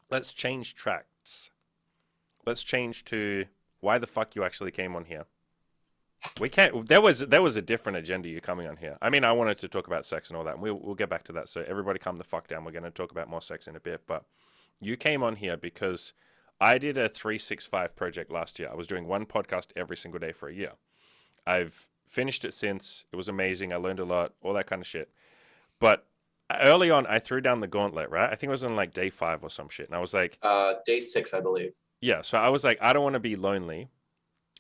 let's change tracks. Let's change to why the fuck you actually came on here. We can't. There was a different agenda you coming on here. I mean, I wanted to talk about sex and all that. And we'll get back to that. So everybody, calm the fuck down. We're going to talk about more sex in a bit. But you came on here because I did a 365 project last year. I was doing one podcast every single day for a year. I've finished it since. It was amazing. I learned a lot. All that kind of shit. But early on, I threw down the gauntlet. Right? I think it was on like day 5 or some shit. And I was like, Day 6, I believe. yeah. So I was like, I don't want to be lonely.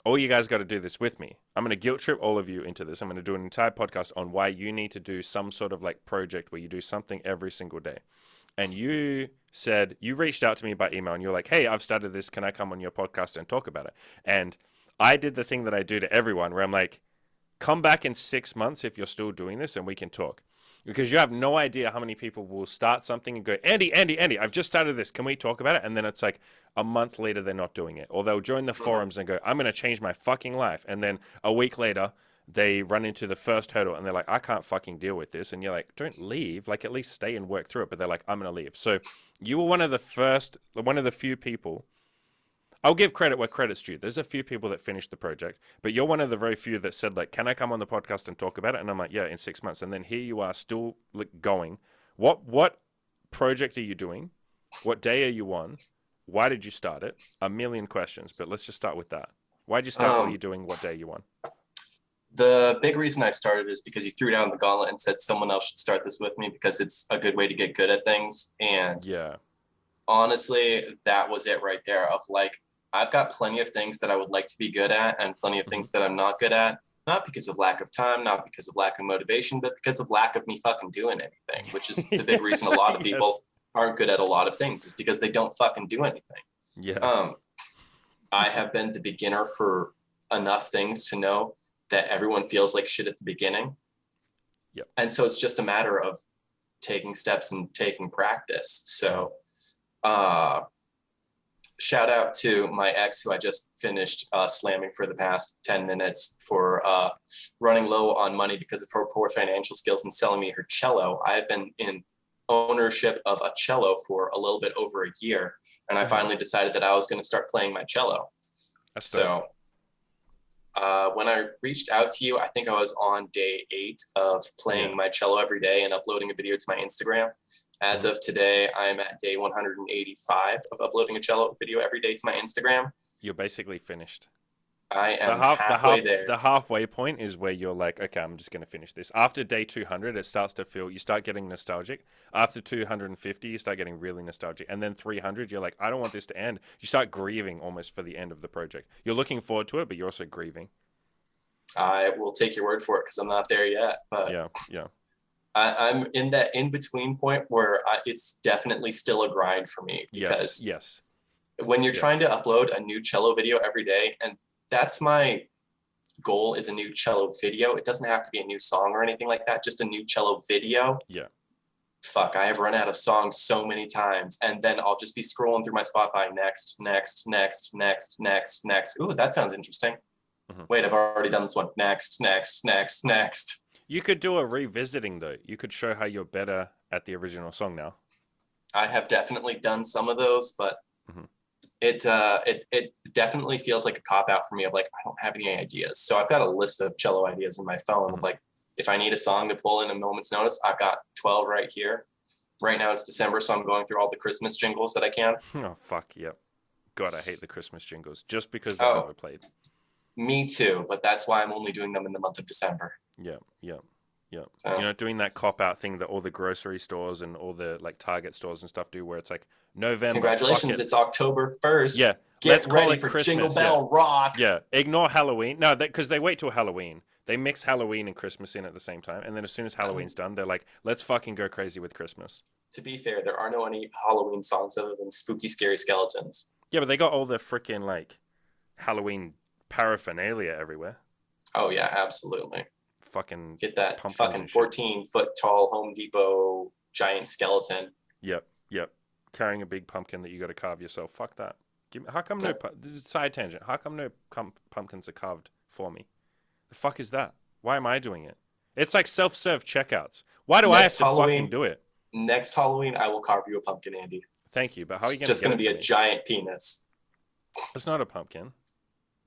All you guys got to do this with me. I'm going to guilt trip all of you into this. I'm going to do an entire podcast on why you need to do some sort of like project where you do something every single day. And you said, you reached out to me by email and you're like, hey, I've started this. Can I come on your podcast and talk about it? And I did the thing that I do to everyone where I'm like, come back in 6 months if you're still doing this and we can talk. Because you have no idea how many people will start something and go, Andy, I've just started this. Can we talk about it? And then it's like a month later, they're not doing it. Or they'll join the forums and go, I'm going to change my fucking life. And then a week later, they run into the first hurdle and they're like, I can't fucking deal with this. And you're like, don't leave. Like, at least stay and work through it. But they're like, I'm going to leave. So you were one of the few people. I'll give credit where credit's due. There's a few people that finished the project, but you're one of the very few that said, like, can I come on the podcast and talk about it? And I'm like, yeah, in 6 months. And then here you are still going. What project are you doing? What day are you on? Why did you start it? A million questions, but let's just start with that. Why did you start? What are you doing? What day are you on? The big reason I started is because you threw down the gauntlet and said someone else should start this with me because it's a good way to get good at things. And yeah, honestly, that was it right there of like, I've got plenty of things that I would like to be good at and plenty of things that I'm not good at, not because of lack of time, not because of lack of motivation, but because of lack of me fucking doing anything, which is the big reason a lot of people aren't good at a lot of things is because they don't fucking do anything. Yeah. I have been the beginner for enough things to know that everyone feels like shit at the beginning. Yep. And so it's just a matter of taking steps and taking practice. So, shout out to my ex who I just finished slamming for the past 10 minutes for running low on money because of her poor financial skills and selling me her cello. I have been in ownership of a cello for a little bit over a year. And I finally decided that I was going to start playing my cello. So when I reached out to you, I think I was on day 8 of playing my cello every day and uploading a video to my Instagram. As of today, I'm at day 185 of uploading a cello video every day to my Instagram. You're basically finished. I am halfway there. The halfway point is where you're like, okay, I'm just going to finish this. After day 200, it starts to feel, you start getting nostalgic. After 250, you start getting really nostalgic. And then 300, you're like, I don't want this to end. You start grieving almost for the end of the project. You're looking forward to it, but you're also grieving. I will take your word for it because I'm not there yet. But yeah. I'm in that in-between point where it's definitely still a grind for me. Because yes. When you're trying to upload a new cello video every day, and that's my goal is a new cello video. It doesn't have to be a new song or anything like that, just a new cello video. Yeah. Fuck, I have run out of songs so many times. And then I'll just be scrolling through my Spotify next. Ooh, that sounds interesting. Mm-hmm. Wait, I've already done this one. Next. You could do a revisiting though. You could show how you're better at the original song now. I have definitely done some of those, but it definitely feels like a cop out for me of like, I don't have any ideas. So I've got a list of cello ideas in my phone of like, if I need a song to pull in a moment's notice, I've got 12 right here. Right now it's December, so I'm going through all the Christmas jingles that I can. Oh, fuck, yep. God, I hate the Christmas jingles just because they're overplayed. Me too, but that's why I'm only doing them in the month of December. Yeah. You know, doing that cop-out thing that all the grocery stores and all the like Target stores and stuff do where it's like November. Congratulations, it's October 1st. Yeah. Get ready for Christmas. Jingle Bell Rock. Yeah. Ignore Halloween. No, because they wait till Halloween. They mix Halloween and Christmas in at the same time. And then as soon as Halloween's done, they're like, let's fucking go crazy with Christmas. To be fair, there are no any Halloween songs other than Spooky Scary Skeletons. Yeah, but they got all the freaking like Halloween paraphernalia everywhere. Oh, yeah, absolutely. Fucking get that fucking 14-foot tall Home Depot giant skeleton. Yep. Carrying a big pumpkin that you got to carve yourself. Fuck that. How come this is a side tangent. How come no pumpkins are carved for me? The fuck is that? Why am I doing it? It's like self-serve checkouts. Why do I have to fucking do it? Next Halloween, I will carve you a pumpkin, Andy. Thank you, but how are you It's going to just get going it to be to a me? giant penis. It's not a pumpkin.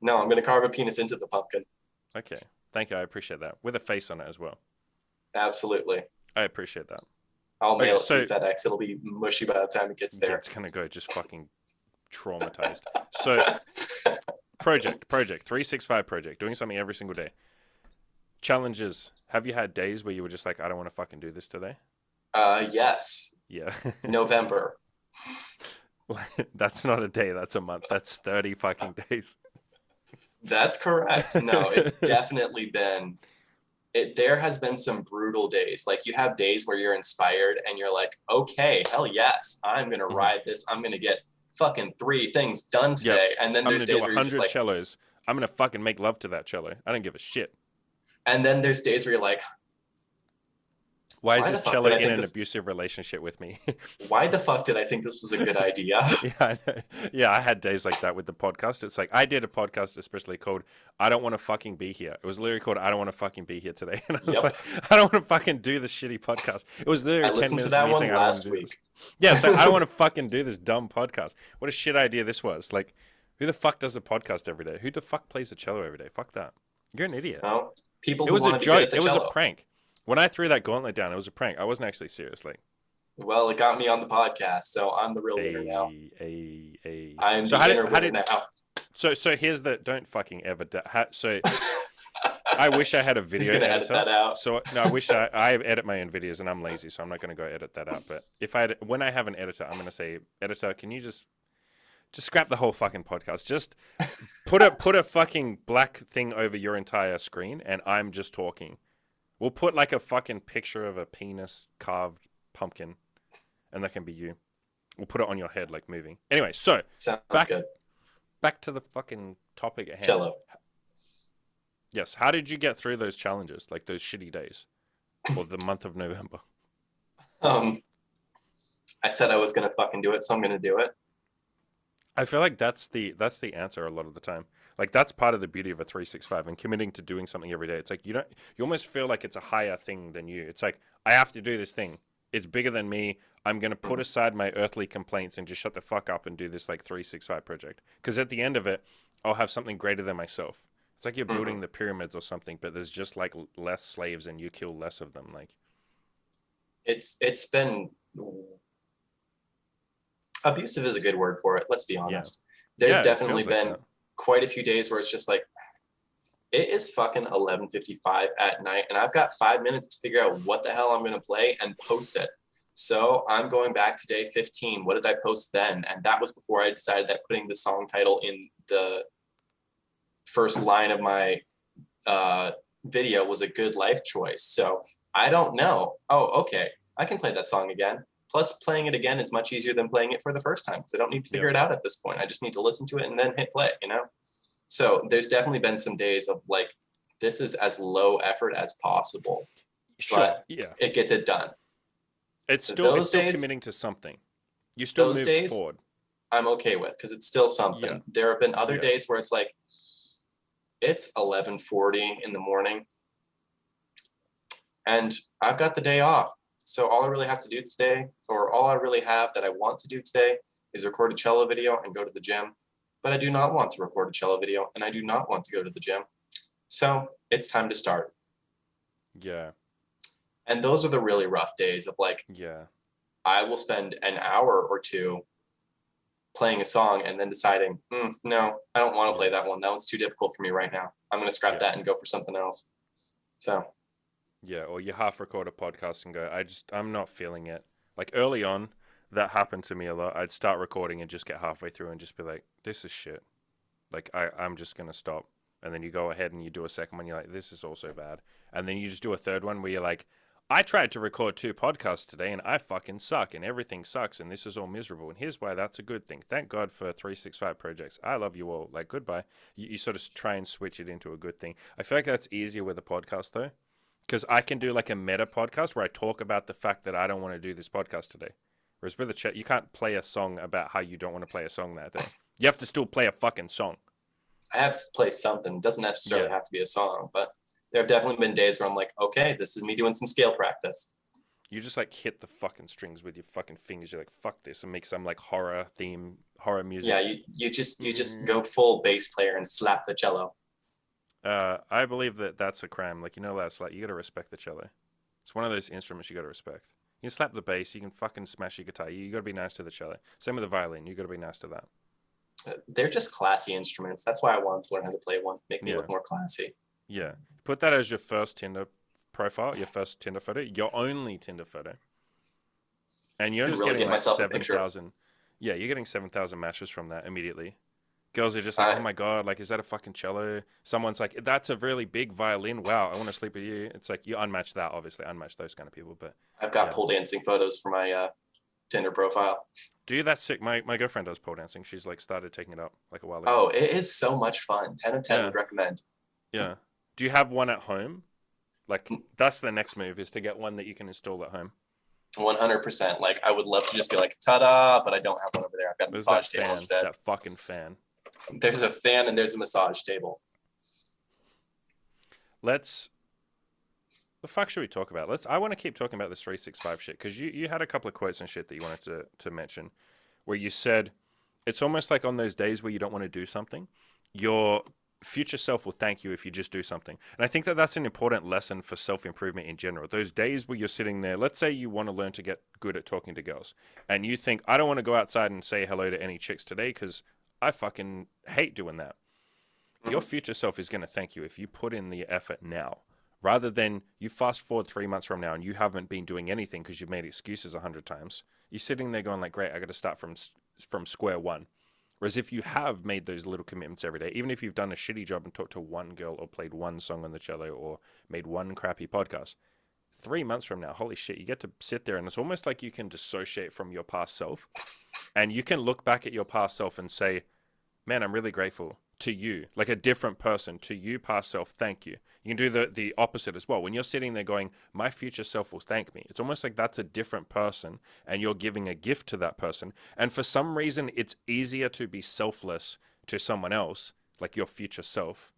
No, I'm going to carve a penis into the pumpkin. Okay. Thank you. I appreciate that. With a face on it as well. Absolutely. I appreciate that. I'll Okay, mail it so to FedEx. It'll be mushy by the time it gets yeah, there. it's going to go just fucking traumatized. So project 365 project, doing something every single day. Challenges. Have you had days where you were just like, I don't want to fucking do this today? Yes. Yeah. November. That's not a day, that's a month. That's 30 fucking days. That's correct. No, it's definitely been there has been some brutal days. Like you have days where you're inspired and you're like, okay, hell yes, I'm gonna ride this. I'm gonna get fucking 3 things done today. And then I'm there's gonna do days where you're just 100 like, cellos. I'm gonna fucking make love to that cello. I don't give a shit. and then there's days where you're like, Why is Why this the fuck cello did I in think an this- abusive relationship with me? why the fuck did I think this was a good idea? Yeah, I had days like that with the podcast. It's like I did a podcast especially called "I Don't Want to Fucking Be Here." It was literally called "I Don't Want to Fucking Be Here Today," and I was Yep. like, "I don't want to fucking do this shitty podcast." It was literally I 10 listened minutes to of that me one saying, "I don't want last to do this." week. Yeah, it's like I don't want to fucking do this dumb podcast. What a shit idea this was. Like, who the fuck does a podcast every day? Who the fuck plays a cello every day? Fuck that. You're an idiot. No, people It who was a want to be good joke. at the It was cello. a prank. When I threw that gauntlet down, it was a prank. I wasn't actually serious. Like, Well, it got me on the podcast, so I'm the real winner now. I'm So the how winner did winner now. so here's the don't fucking ever so I wish I had a video He's gonna edit editor. that out. So no, I wish I edit my own videos and I'm lazy, so I'm not gonna go edit that out. But if when I have an editor, I'm gonna say, editor, can you just scrap the whole fucking podcast? Just put a fucking black thing over your entire screen and I'm just talking. We'll put like a fucking picture of a penis carved pumpkin, and that can be you. We'll put it on your head like moving. Anyway, so Sounds back- good. back to the fucking topic at hand. Cello. Yes. How did you get through those challenges, like those shitty days, or the month of November? I said I was gonna fucking do it, so I'm gonna do it. I feel like that's the answer a lot of the time. Like that's part of the beauty of a 365 and committing to doing something every day. It's like you almost feel like it's a higher thing than you. It's like I have to do this thing. It's bigger than me. I'm going to put aside my earthly complaints and just shut the fuck up and do this like 365 project. Because at the end of it, I'll have something greater than myself. It's like you're building the pyramids or something, but there's just like less slaves and you kill less of them. Like It's been abusive is a good word for it. Let's be honest. There's Yeah, it definitely feels like been that. quite a few days where it's just like it is fucking 11:55 at night, and I've got 5 minutes to figure out what the hell I'm gonna play and post it. So I'm going back to day 15. What did I post then? And that was before I decided that putting the song title in the first line of my video was a good life choice. So I don't know. Oh, okay. I can play that song again. Plus, playing it again is much easier than playing it for the first time because I don't need to figure it out at this point. I just need to listen to it and then hit play, you know? So there's definitely been some days of like, this is as low effort as possible. sure, But yeah, it gets it done. it's still those days- committing to something. You still those move days- forward. I'm okay with because it's still something. Yeah. There have been other Yeah. days where it's like, it's 11:40 in the morning and I've got the day off. So all I really have to do today, or all I really have that I want to do today is record a cello video and go to the gym. But I do not want to record a cello video and I do not want to go to the gym. So it's time to start. Yeah, And those are the really rough days of like, yeah, I will spend an hour or two playing a song and then deciding, no, I don't want to play that one. That one's too difficult for me right now. I'm going to scrap Yeah. that and go for something else. So yeah. Or you half record a podcast and go, I'm not feeling it. Like early on, that happened to me a lot. I'd start recording and just get halfway through and just be like, this is shit. Like I'm just gonna stop. And then you go ahead and you do a second one. You're like, this is also bad. And then you just do a third one where you're like, I tried to record 2 podcasts today and I fucking suck and everything sucks and this is all miserable. And here's why that's a good thing. Thank God for 365 projects. I love you all. Like, goodbye. You sort of try and switch it into a good thing. I feel like that's easier with a podcast though, because I can do like a meta podcast where I talk about the fact that I don't want to do this podcast today. Whereas with a chat, you can't play a song about how you don't want to play a song that day. You have to still play a fucking song. I have to play something. It doesn't necessarily Yeah. have to be a song, but there have definitely been days where I'm like, okay, this is me doing some scale practice. You just like hit the fucking strings with your fucking fingers. You're like, fuck this, and make some like horror music. Yeah, you just go full bass player and slap the cello. I believe that that's a crime. Like, that's like, you gotta respect the cello. It's one of those instruments you gotta respect. You can slap the bass, you can fucking smash your guitar. You gotta be nice to the cello. Same with the violin. You gotta be nice to that. They're just classy instruments. That's why I wanted to learn how to play one. Make me Yeah. look more classy. Yeah. Put that as your first Tinder profile, your first Tinder photo, your only Tinder photo. And you're Could just really getting get like myself a picture. 7,000. Yeah, you're getting 7,000 matches from that immediately. Girls are just like, oh my God, like, is that a fucking cello? Someone's like, that's a really big violin. Wow, I want to sleep with you. It's like, you unmatch that, obviously, unmatch those kind of people. But I've got yeah. pole dancing photos for my Tinder profile. Dude, that's sick. My girlfriend does pole dancing. She's like started taking it up like a while ago. Oh, it is so much fun. 10 of 10 Yeah. would recommend. Yeah. Do you have one at home? Like, that's the next move, is to get one that you can install at home. 100%. Like, I would love to just be like, ta-da, but I don't have one over there. I've got a There's massage that table fan, instead. that fucking fan. There's a fan and there's a massage table. The fuck should we talk about? I want to keep talking about this 365 shit, because you had a couple of quotes and shit that you wanted to mention, where you said it's almost like on those days where you don't want to do something, your future self will thank you if you just do something. And I think that that's an important lesson for self-improvement in general. Those days where you're sitting there, let's say you want to learn to get good at talking to girls, and you think, I don't want to go outside and say hello to any chicks today because I fucking hate doing that. Your future self is going to thank you if you put in the effort now, rather than you fast forward 3 months from now and you haven't been doing anything because you've made excuses 100 times. You're sitting there going like, great, I got to start from square one. Whereas if you have made those little commitments every day, even if you've done a shitty job and talked to one girl or played one song on the cello or made one crappy podcast, 3 months from now, holy shit, you get to sit there and it's almost like you can dissociate from your past self, and you can look back at your past self and say, man, I'm really grateful to you, like a different person, to you past self, thank you. You can do the opposite as well. When you're sitting there going, my future self will thank me, it's almost like that's a different person and you're giving a gift to that person. And for some reason, it's easier to be selfless to someone else, like your future self,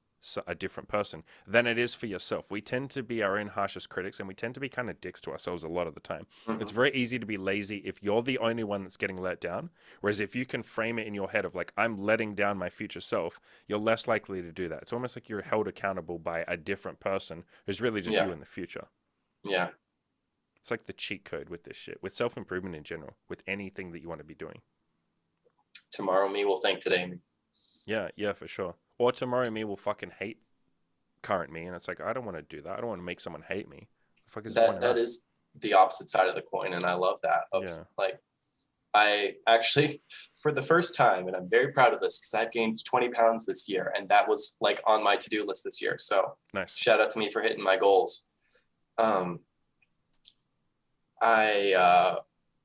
a different person, than it is for yourself. We tend to be our own harshest critics, and we tend to be kind of dicks to ourselves a lot of the time. It's very easy to be lazy if you're the only one that's getting let down. Whereas if you can frame it in your head of like, I'm letting down my future self, you're less likely to do that. It's almost like you're held accountable by a different person who's really just you in the future. Yeah. It's like the cheat code with this shit, with self-improvement in general, with anything that you want to be doing. Tomorrow me will thank today me. Yeah, for sure. Or tomorrow me will fucking hate current me, and it's like, I don't want to do that. I don't want to make someone hate me. The fuck is that is the opposite side of the coin, and I love that. Like, I actually, for the first time, and I'm very proud of this because I've gained 20 pounds this year, and that was like on my to-do list this year. So nice. Shout out to me for hitting my goals. I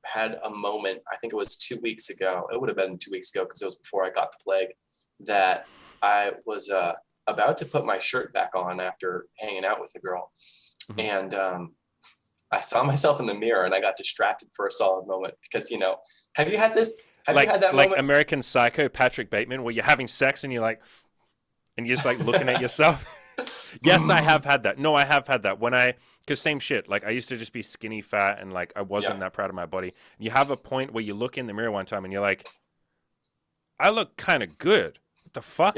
had a moment, I think it was 2 weeks ago. It would have been 2 weeks ago because it was before I got the plague, that I was about to put my shirt back on after hanging out with a girl. And I saw myself in the mirror and I got distracted for a solid moment because, have you had this? Have you had that like moment? American Psycho, Patrick Bateman, where you're having sex and you're like, and you're just like looking at yourself? Yes, I have had that. No, I have had that. Because same shit. Like, I used to just be skinny fat and like I wasn't that proud of my body. You have a point where you look in the mirror one time and you're like, I look kind of good. What the fuck?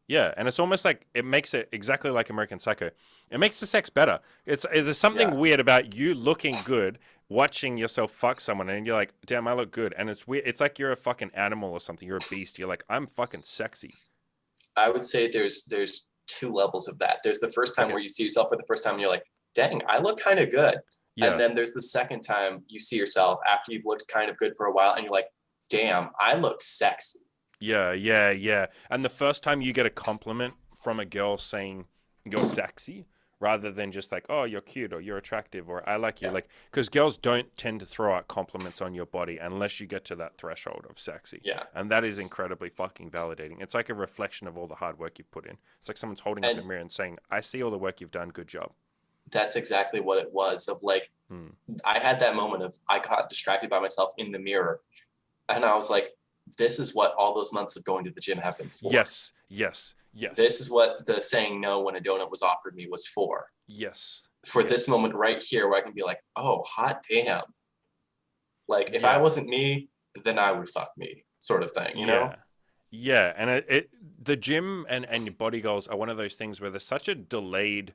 Yeah, and it's almost like it makes it exactly like American Psycho. It makes the sex better. There's something weird about you looking good, watching yourself fuck someone, and you're like, damn, I look good. And it's weird. It's like you're a fucking animal or something. You're a beast. You're like, I'm fucking sexy. I would say there's two levels of that. There's the first time where you see yourself for the first time and you're like, dang, I look kind of good. Yeah. And then there's the second time you see yourself after you've looked kind of good for a while and you're like, damn, I look sexy. Yeah. And the first time you get a compliment from a girl saying you're sexy, rather than just like, oh, you're cute or you're attractive or I like you, like, because girls don't tend to throw out compliments on your body unless you get to that threshold of sexy. Yeah. And that is incredibly fucking validating. It's like a reflection of all the hard work you've put in. It's like someone's holding up a mirror and saying, I see all the work you've done. Good job. That's exactly what it was. Of like, I had that moment of I got distracted by myself in the mirror and I was like, this is what all those months of going to the gym have been for. Yes. This is what the saying no when a donut was offered me was for. Yes. for this moment right here where I can be like, oh, hot damn. Like if I Yeah. wasn't me, then I would fuck me, sort of thing, you know? Yeah. Yeah. And the gym and your body goals are one of those things where there's such a delayed,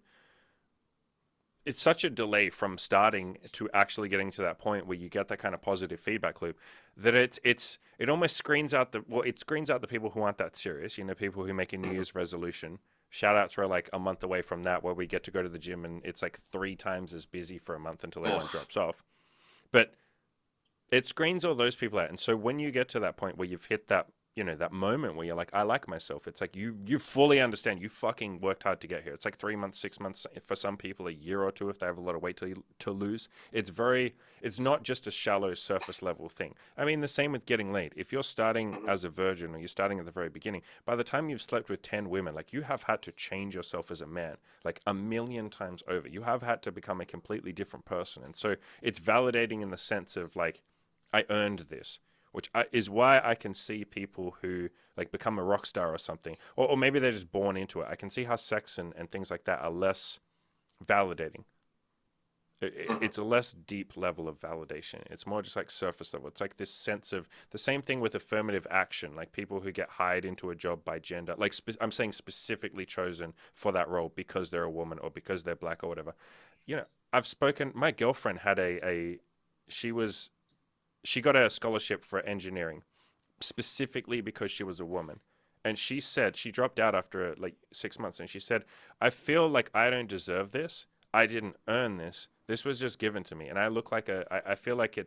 it's such a delay from starting to actually getting to that point where you get that kind of positive feedback loop that it almost screens out it screens out the people who aren't that serious, you know, people who make a New Mhm. Year's resolution. Shout outs are like a month away from that, where we get to go to the gym and it's like 3 times as busy for a month until everyone Ugh. drops off. But it screens all those people out. And so when you get to that point where you've hit that, you know, that moment where you're like, I like myself, it's like you fully understand you fucking worked hard to get here. It's like 3 months, 6 months, for some people a year or two if they have a lot of weight to lose. It's not just a shallow surface level thing. I mean, the same with getting laid. If you're starting Mhm. as a virgin or you're starting at the very beginning, by the time you've slept with 10 women, like you have had to change yourself as a man like a million times over. You have had to become a completely different person. And so it's validating in the sense of like, I earned this, is why I can see people who like become a rock star or something, or maybe they're just born into it. I can see how sex and things like that are less validating. Mhm. It's a less deep level of validation. It's more just like surface level. It's like this sense of the same thing with affirmative action, like people who get hired into a job by gender. Like I'm saying specifically chosen for that role because they're a woman or because they're black or whatever. You know, I've spoken. My girlfriend had she was she got a scholarship for engineering specifically because she was a woman. And she said she dropped out after like 6 months, and she said, I feel like I don't deserve this. I didn't earn this. This was just given to me. And I feel like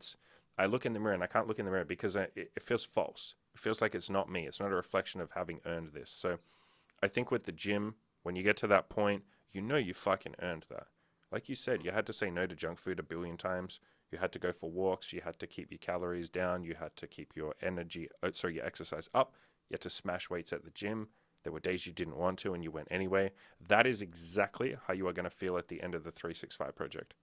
I look in the mirror and I can't look in the mirror because it feels false. It feels like it's not me. It's not a reflection of having earned this. So I think with the gym, when you get to that point, you know you fucking earned that. Like you said, you had to say no to junk food a billion times. You had to go for walks. You had to keep your calories down. You had to keep your your exercise up. You had to smash weights at the gym. There were days you didn't want to and you went anyway. That is exactly how you are going to feel at the end of the 365 project.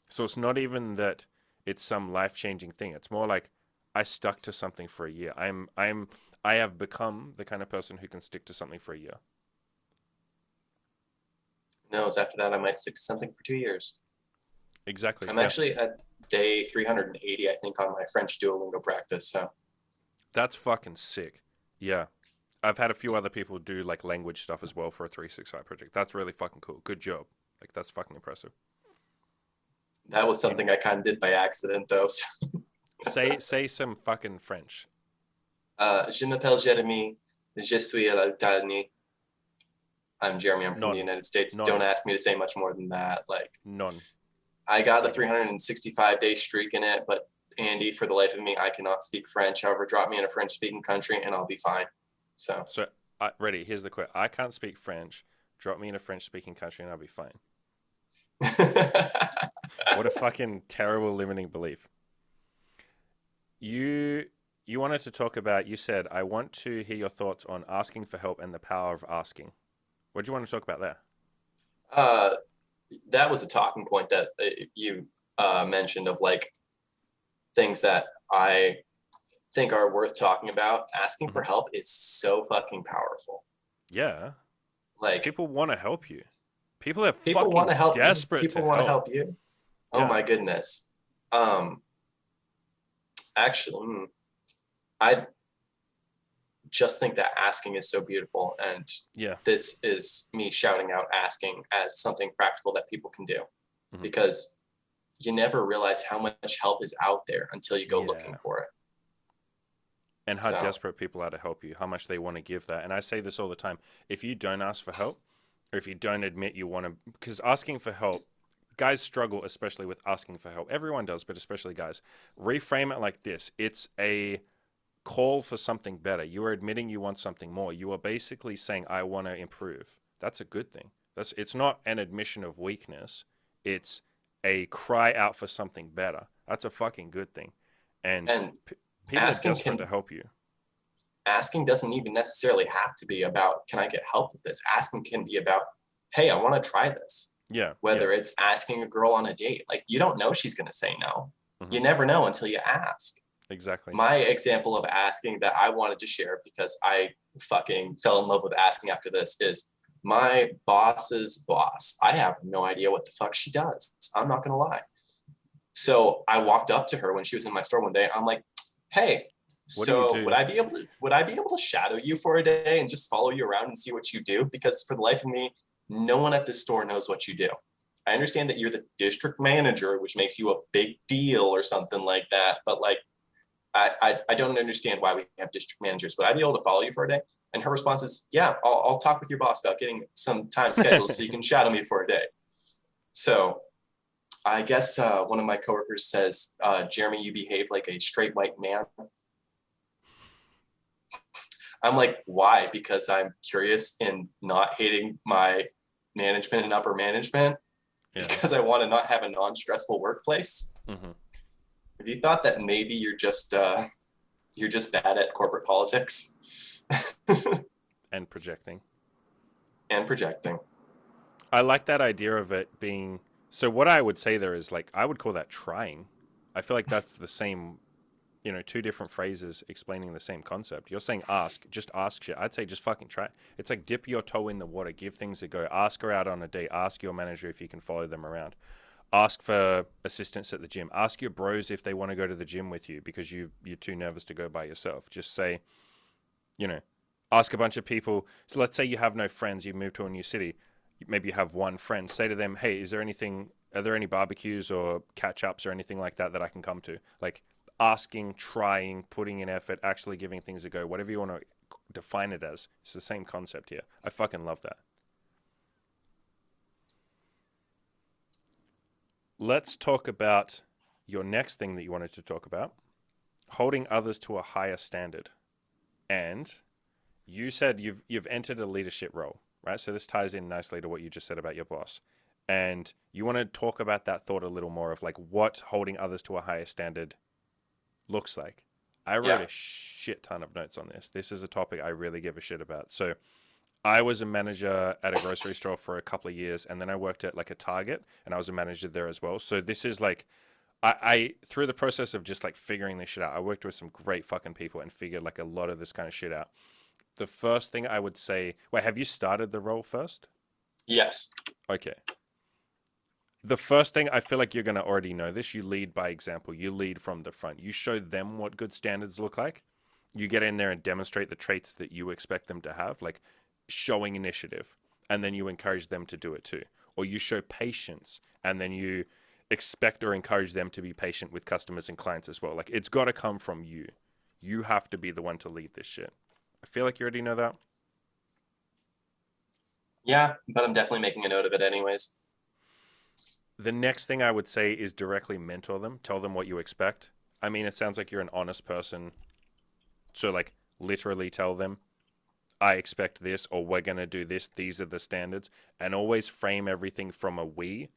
So it's not even that it's some life changing thing. It's more like I stuck to something for a year. I have become the kind of person who can stick to something for a year. Who knows? After that, I might stick to something for 2 years. Exactly. I'm Yeah. actually at day 380, I think, on my French Duolingo practice. So That's fucking sick. Yeah. I've had a few other people do like language stuff as well for a 365 project. That's really fucking cool. Good job. Like that's fucking impressive. that was You something I kind of did by accident, though. So, say some fucking French. je m'appelle Jeremy. Je suis à l'Italie. I'm Jeremy. I'm from the None. United States. Don't None. ask me to say much more than that. Like, None. I got a Like 365-day streak in it, but Andy, for the life of me, I cannot speak French. However, drop me in a French-speaking country and I'll be fine. So, so ready, here's the quote. I can't speak French. Drop me in a French speaking country and I'll be fine. What a fucking terrible limiting belief. You you wanted to talk about, you said, I want to hear your thoughts on asking for help and the power of asking. What do you want to talk about there? uh, that was a talking point that you mentioned of like things that I think are worth talking about. Asking for Mhm. help is so fucking powerful. Yeah. Like People want to help you. People are people want to fucking help you. desperate People to want to help. help you. Oh Yeah. my goodness. Um, actually, I just think that asking is so beautiful, and Yeah. this is me shouting out asking as something practical that people can do Mhm. because you never realize how much help is out there until you go looking Yeah. for it. And how So, desperate people are to help you, how much they want to give that. And I say this all the time. If you don't ask for help, or if you don't admit you want to, because asking for help, guys struggle especially with asking for help. Everyone does, but especially guys. Reframe it like this: it's a call for something better. You are admitting you want something more. You are basically saying, I want to improve. That's a good thing. It's not an admission of weakness. It's a cry out for something better. That's a fucking good thing. And and people are asking desperate can to help you. asking doesn't even necessarily have to be about, can I get help with this? Asking can be about, hey, I want to try this. Yeah. Yeah. Whether it's asking a girl on a date, like you don't know she's going to say no. Mhm. You never know until you ask. Exactly. My example of asking that I wanted to share because I fucking fell in love with asking after this is my boss's boss, I have no idea what the fuck she does. I'm not gonna lie. So I walked up to her when she was in my store one day. I'm like, hey, What do you so do? would I be able to shadow you for a day and just follow you around and see what you do? Because for the life of me, no one at this store knows what you do. I understand that you're the district manager, which makes you a big deal or something like that. But like, I don't understand why we have district managers. Would I be able to follow you for a day? And her response is, yeah, I'll talk with your boss about getting some time scheduled so you can shadow me for a day. So I guess one of my coworkers says, Jeremy, you behave like a straight white man. I'm like, why? Because I'm curious in not hating my management and upper management, because I want to not have a non-stressful workplace. Mm-hmm. Have you thought that maybe you're just bad at corporate politics? And projecting. And projecting. I like that idea of it being. So what I would say there is like, I would call that trying. I feel like that's the same, two different phrases explaining the same concept. You're saying just ask shit. I'd say just fucking try. It's like dip your toe in the water, give things a go. Ask her out on a date. Ask your manager if you can follow them around. Ask for assistance at the gym. Ask your bros if they want to go to the gym with you because you're too nervous to go by yourself. Just say, ask a bunch of people. So let's say you have no friends. You move to a new city. Maybe you have one friend. Say to them, hey, are there any barbecues or catch-ups or anything like that I can come to? Like asking, trying, putting in effort, actually giving things a go, whatever you want to define it as. It's the same concept here. I fucking love that. Let's talk about your next thing that you wanted to talk about, holding others to a higher standard. And you said you've entered a leadership role, right? So this ties in nicely to what you just said about your boss. And you want to talk about that thought a little more of like what holding others to a higher standard looks like. I wrote a shit ton of notes on this. This is a topic I really give a shit about. So I was a manager at a grocery store for a couple of years, and then I worked at like a Target, and I was a manager there as well. So this is like, I through the process of just like figuring this shit out, I worked with some great fucking people and figured like a lot of this kind of shit out. The first thing I would say, wait, have you started the role first? Yes. Okay. The first thing, I feel like you're going to already know this. You lead by example. You lead from the front. You show them what good standards look like. You get in there and demonstrate the traits that you expect them to have, like showing initiative, and then you encourage them to do it too. Or you show patience, and then you expect or encourage them to be patient with customers and clients as well. Like it's got to come from you. You have to be the one to lead this shit. I feel like you already know that. Yeah, but I'm definitely making a note of it anyways. The next thing I would say is directly mentor them. Tell them what you expect. I mean, it sounds like you're an honest person. So like literally tell them, I expect this, or we're going to do this. These are the standards. And always frame everything from a we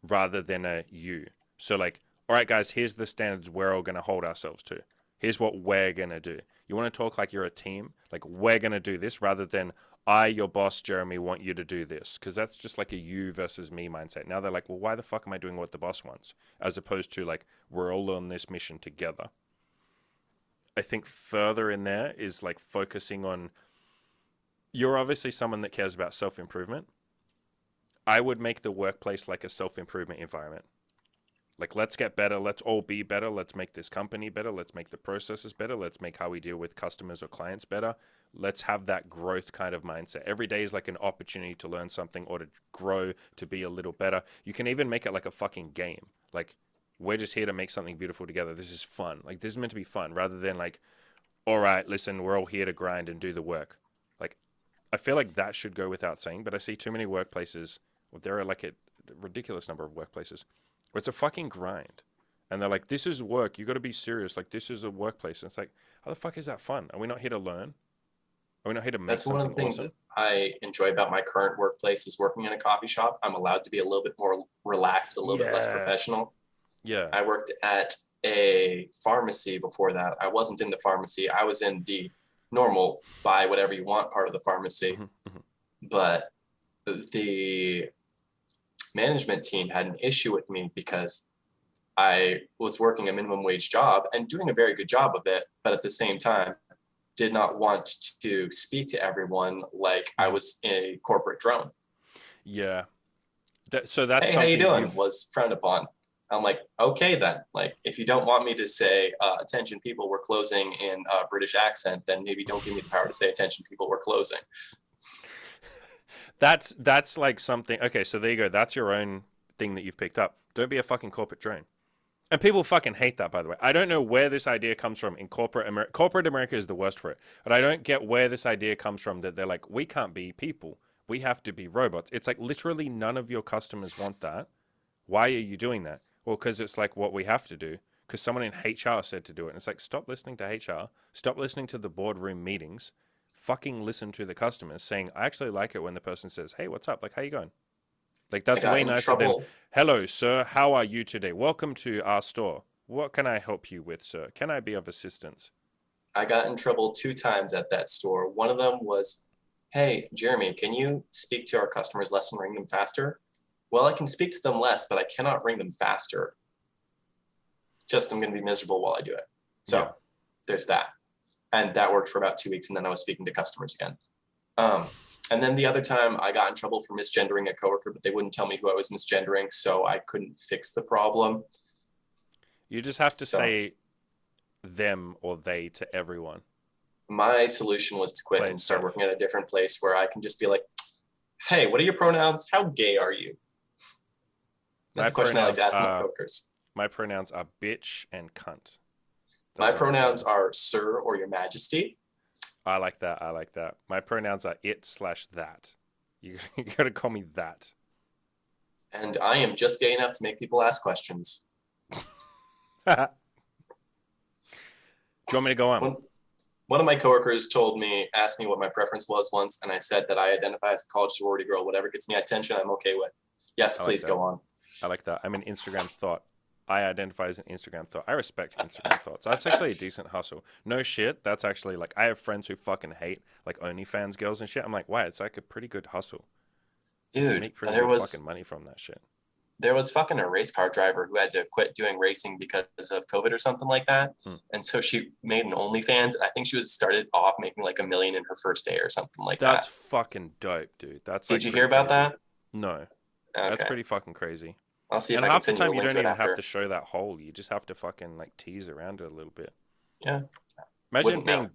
rather than a you. So like, all right, guys, here's the standards we're all going to hold ourselves to. Here's what we're going to do. You want to talk like you're a team? Like we're going to do this rather than I, your boss, Jeremy, want you to do this. Because that's just like a you versus me mindset. Now they're like, well, why the fuck am I doing what the boss wants? As opposed to like, we're all on this mission together. I think further in there is like focusing on, you're obviously someone that cares about self-improvement. I would make the workplace like a self-improvement environment. Like, let's get better. Let's all be better. Let's make this company better. Let's make the processes better. Let's make how we deal with customers or clients better. Let's have that growth kind of mindset. Every day is like an opportunity to learn something or to grow, to be a little better. You can even make it like a fucking game. Like, we're just here to make something beautiful together. This is fun. Like, this is meant to be fun rather than like, all right, listen, we're all here to grind and do the work. Like, I feel like that should go without saying, but I see too many workplaces. Well, there are like a ridiculous number of workplaces where it's a fucking grind. And they're like, this is work. You got to be serious. Like, this is a workplace. And it's like, how the fuck is that fun? Are we not here to learn? Are we not here to make That's something one of the things awesome? that I enjoy about my current workplace is working in a coffee shop. I'm allowed to be a little bit more relaxed, a little bit less professional. Yeah. I worked at a pharmacy before that. I wasn't in the pharmacy. I was in the normal buy whatever you want part of the pharmacy. Mm-hmm. But the management team had an issue with me because I was working a minimum wage job and doing a very good job of it. But at the same time, did not want to speak to everyone like I was a corporate drone. Yeah. So that's Hey, how you something doing? Was frowned upon. I'm like, okay then. Like, if you don't want me to say, attention people, we're closing in a British accent, then maybe don't give me the power to say, attention people, we're closing. That's like something. Okay, so there you go. That's your own thing that you've picked up. Don't be a fucking corporate drone. And people fucking hate that, by the way. I don't know where this idea comes from in corporate America. Corporate America is the worst for it. But I don't get where this idea comes from that they're like, we can't be people. We have to be robots. It's like literally none of your customers want that. Why are you doing that? Well, because it's like what we have to do. Because someone in HR said to do it. And it's like, stop listening to HR. Stop listening to the boardroom meetings. Fucking listen to the customers saying, I actually like it when the person says, hey, what's up? Like, how you going? Like, that's way nicer than, hello, sir, how are you today? Welcome to our store. What can I help you with, sir? Can I be of assistance? I got in trouble 2 times at that store. One of them was, hey, Jeremy, can you speak to our customers less and ring them faster? Well, I can speak to them less, but I cannot ring them faster. Just I'm going to be miserable while I do it. So yeah. There's that. And that worked for about 2 weeks, and then I was speaking to customers again. And then the other time I got in trouble for misgendering a coworker, but they wouldn't tell me who I was misgendering, so I couldn't fix the problem. You just have to say them or they to everyone. My solution was to quit and start working at a different place where I can just be like, hey, what are your pronouns? How gay are you? That's a question I like to ask my coworkers. My pronouns are bitch and cunt. My pronouns are sir or your majesty. I like that. I like that. My pronouns are it/that. You got to call me that. And I am just gay enough to make people ask questions. Do you want me to go on? One of my coworkers asked me what my preference was once, and I said that I identify as a college sorority girl. Whatever gets me attention, I'm okay with. Yes, please go on. I like that. I'm an Instagram thought. I identify as an Instagram thought. I respect Instagram thoughts. That's actually a decent hustle. No shit. That's actually like, I have friends who fucking hate like OnlyFans girls and shit. I'm like, wow, it's like a pretty good hustle. Dude, make pretty good fucking money from that shit. There was fucking a race car driver who had to quit doing racing because of COVID or something like that. And so she made an OnlyFans. And I think she started off making like $1 million in her first day or something like that. That's fucking dope, dude. Did you hear about that? No. Okay. That's pretty fucking crazy. I'll see if and I can half the send you a time you link don't to it even have after. to show that hole. You just have to fucking like tease around it a little bit. Yeah. Imagine being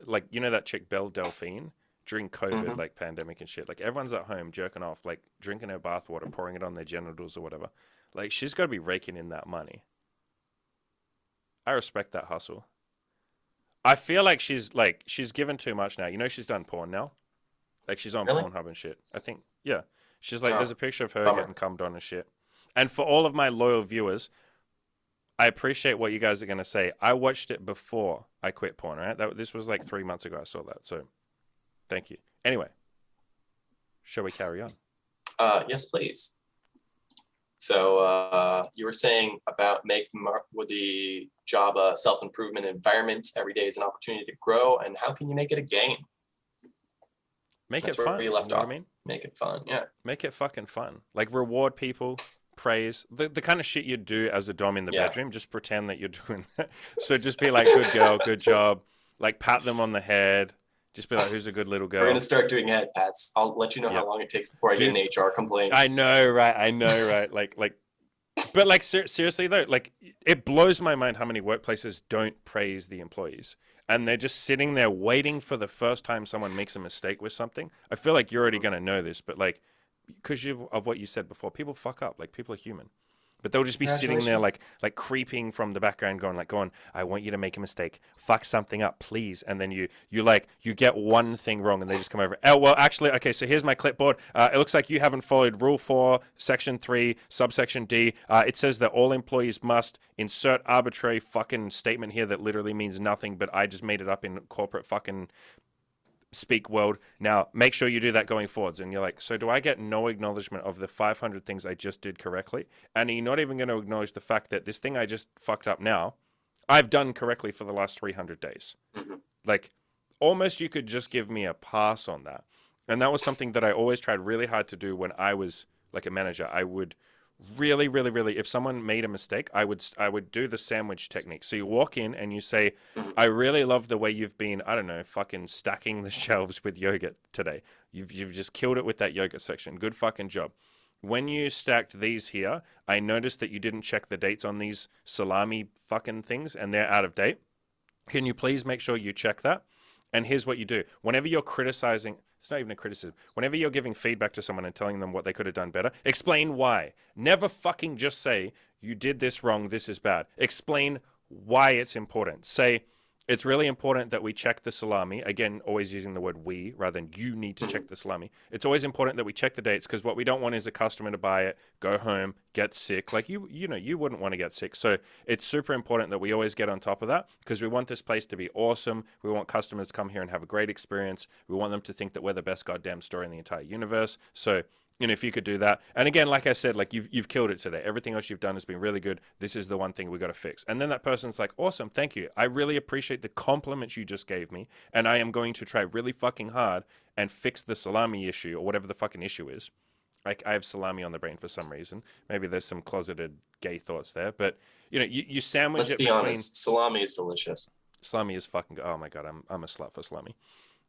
like, you know that chick Belle Delphine during COVID, like pandemic and shit. Like everyone's at home jerking off, like drinking her bathwater, pouring it on their genitals or whatever. Like she's got to be raking in that money. I respect that hustle. I feel like she's given too much now. You know she's done porn now. Like she's on Pornhub and shit. I think yeah. She's like there's a picture of her getting cummed on and shit. And for all of my loyal viewers, I appreciate what you guys are going to say. I watched it before I quit porn, right? This was like 3 months ago I saw that. So thank you. Anyway, shall we carry on? Yes, please. So you were saying about making the job a self-improvement environment. Every day is an opportunity to grow. And how can you make it a game? That's it fun. You left off. What I mean? Make it fun. Yeah. Make it fucking fun. Like reward people. Praise the kind of shit you'd do as a dom in the bedroom. Just pretend that you're doing that. So just be like, good girl, good job. Like pat them on the head. Just be like, who's a good little girl. We're gonna start doing head pats. I'll let you know how long it takes before I get an HR complaint. I know, right? But like seriously though, like it blows my mind how many workplaces don't praise the employees, and they're just sitting there waiting for the first time someone makes a mistake with something. I feel like you're already gonna know this, but like. Because of what you said before, people fuck up. Like people are human, but they'll just be sitting there like creeping from the background, going, I want you to make a mistake, fuck something up, please. And then you get one thing wrong, and they just come over. Oh well, actually, okay. So here's my clipboard. It looks like you haven't followed Rule 4, Section 3, Subsection D. It says that all employees must insert arbitrary fucking statement here that literally means nothing, but I just made it up in corporate fucking. Speak world. Now make sure you do that going forwards. And you're like, so do I get no acknowledgement of the 500 things I just did correctly? And you're not even going to acknowledge the fact that this thing I just fucked up now, I've done correctly for the last 300 days. Like almost you could just give me a pass on that. And that was something that I always tried really hard to do when I was like a manager. I would really, really, really, if someone made a mistake, I would do the sandwich technique. So you walk in and you say, Mhm. I really love the way you've been, I don't know, fucking stacking the shelves with yogurt today. You've just killed it with that yogurt section. Good fucking job. When you stacked these here, I noticed that you didn't check the dates on these salami fucking things and they're out of date. Can you please make sure you check that? And here's what you do. Whenever you're criticizing, it's not even a criticism. Whenever you're giving feedback to someone and telling them what they could have done better, explain why. Never fucking just say, you did this wrong, this is bad. Explain why it's important. Say, it's really important that we check the salami. Again, always using the word we rather than you need to check the salami. It's always important that we check the dates because what we don't want is a customer to buy it, go home, get sick. Like you know, you wouldn't want to get sick. So it's super important that we always get on top of that because we want this place to be awesome. We want customers to come here and have a great experience. We want them to think that we're the best goddamn store in the entire universe. So if you could do that. And again, like I said, like you've killed it today. Everything else you've done has been really good. This is the one thing we got to fix. And then that person's like, awesome, thank you. I really appreciate the compliments you just gave me. And I am going to try really fucking hard and fix the salami issue or whatever the fucking issue is. Like I have salami on the brain for some reason. Maybe there's some closeted gay thoughts there. But, you sandwich Let's it be between... honest, salami is delicious. Salami is fucking... Oh my God, I'm a slut for salami.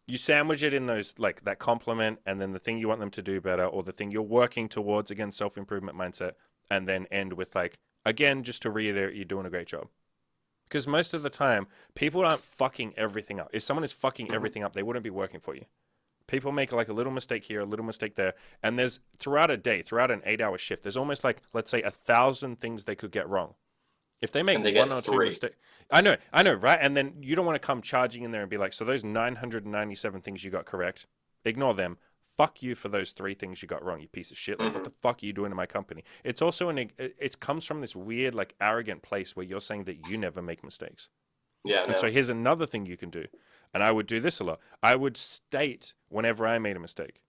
You sandwich it in those, like that compliment and then the thing you want them to do better or the thing you're working towards, again, self-improvement mindset, and then end with like, again, just to reiterate, you're doing a great job. Because most of the time, people aren't fucking everything up. If someone is fucking everything up, they wouldn't be working for you. People make like a little mistake here, a little mistake there. And there's, throughout a day, throughout an 8-hour shift, there's almost like, let's say 1,000 things they could get wrong. If they make And they one get or two 3. mistakes, I know, right? And then you don't want to come charging in there and be like, so those 997 things you got correct, ignore them. Fuck you for those 3 things you got wrong, you piece of shit. Like, what the fuck are you doing to my company? It's also it comes from this weird, like, arrogant place where you're saying that you never make mistakes. Yeah, And no. so here's another thing you can do. And I would do this a lot. I would state whenever I made a mistake.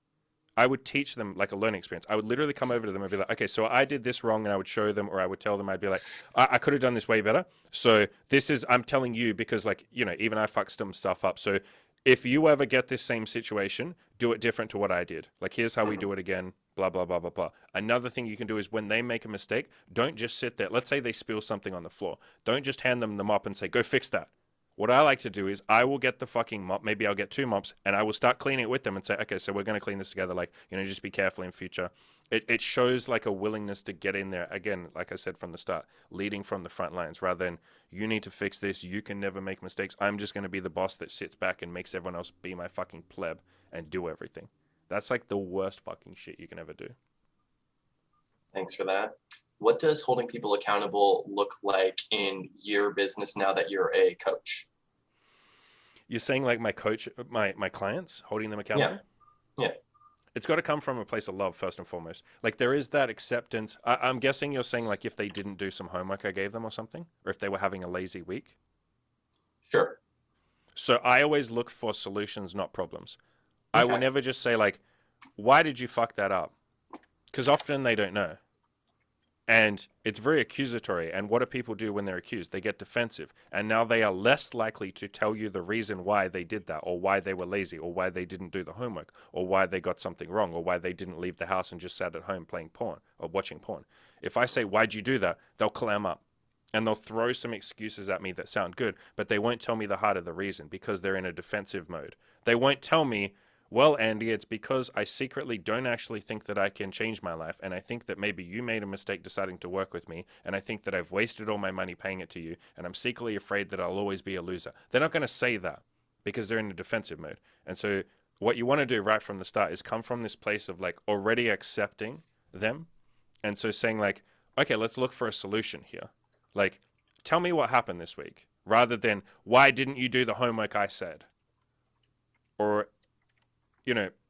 I would teach them like a learning experience. I would literally come over to them and be like, okay, so I did this wrong, and I would show them, or I would tell them, I'd be like, I could have done this way better. So this is, I'm telling you because like, even I fucked some stuff up. So if you ever get this same situation, do it different to what I did. Like, here's how we do it again, blah, blah, blah, blah, blah. Another thing you can do is when they make a mistake, don't just sit there. Let's say they spill something on the floor. Don't just hand them the mop and say, go fix that. What I like to do is I will get the fucking mop, maybe I'll get 2 mops, and I will start cleaning it with them and say, okay, so we're going to clean this together. Like, just be careful in future. It shows like a willingness to get in there. Again, like I said from the start, leading from the front lines rather than you need to fix this. You can never make mistakes. I'm just going to be the boss that sits back and makes everyone else be my fucking pleb and do everything. That's like the worst fucking shit you can ever do. Thanks for that. What does holding people accountable look like in your business now that you're a coach? You're saying like my coach, my clients, holding them accountable? Yeah. It's got to come from a place of love first and foremost. Like there is that acceptance. I'm guessing you're saying like if they didn't do some homework I gave them or something, or if they were having a lazy week. Sure. So I always look for solutions, not problems. I will never just say like, why did you fuck that up? Because often they don't know. And it's very accusatory. And what do people do when they're accused? They get defensive. And now they are less likely to tell you the reason why they did that, or why they were lazy, or why they didn't do the homework, or why they got something wrong, or why they didn't leave the house and just sat at home playing porn or watching porn. If I say, why'd you do that? They'll clam up. And they'll throw some excuses at me that sound good, but they won't tell me the heart of the reason because they're in a defensive mode. They won't tell me, well, Andy, it's because I secretly don't actually think that I can change my life. And I think that maybe you made a mistake deciding to work with me. And I think that I've wasted all my money paying it to you. And I'm secretly afraid that I'll always be a loser. They're not going to say that because they're in a defensive mode. And so what you want to do right from the start is come from this place of like already accepting them. And so saying like, okay, let's look for a solution here. Like, tell me what happened this week rather than why didn't you do the homework I said? Or,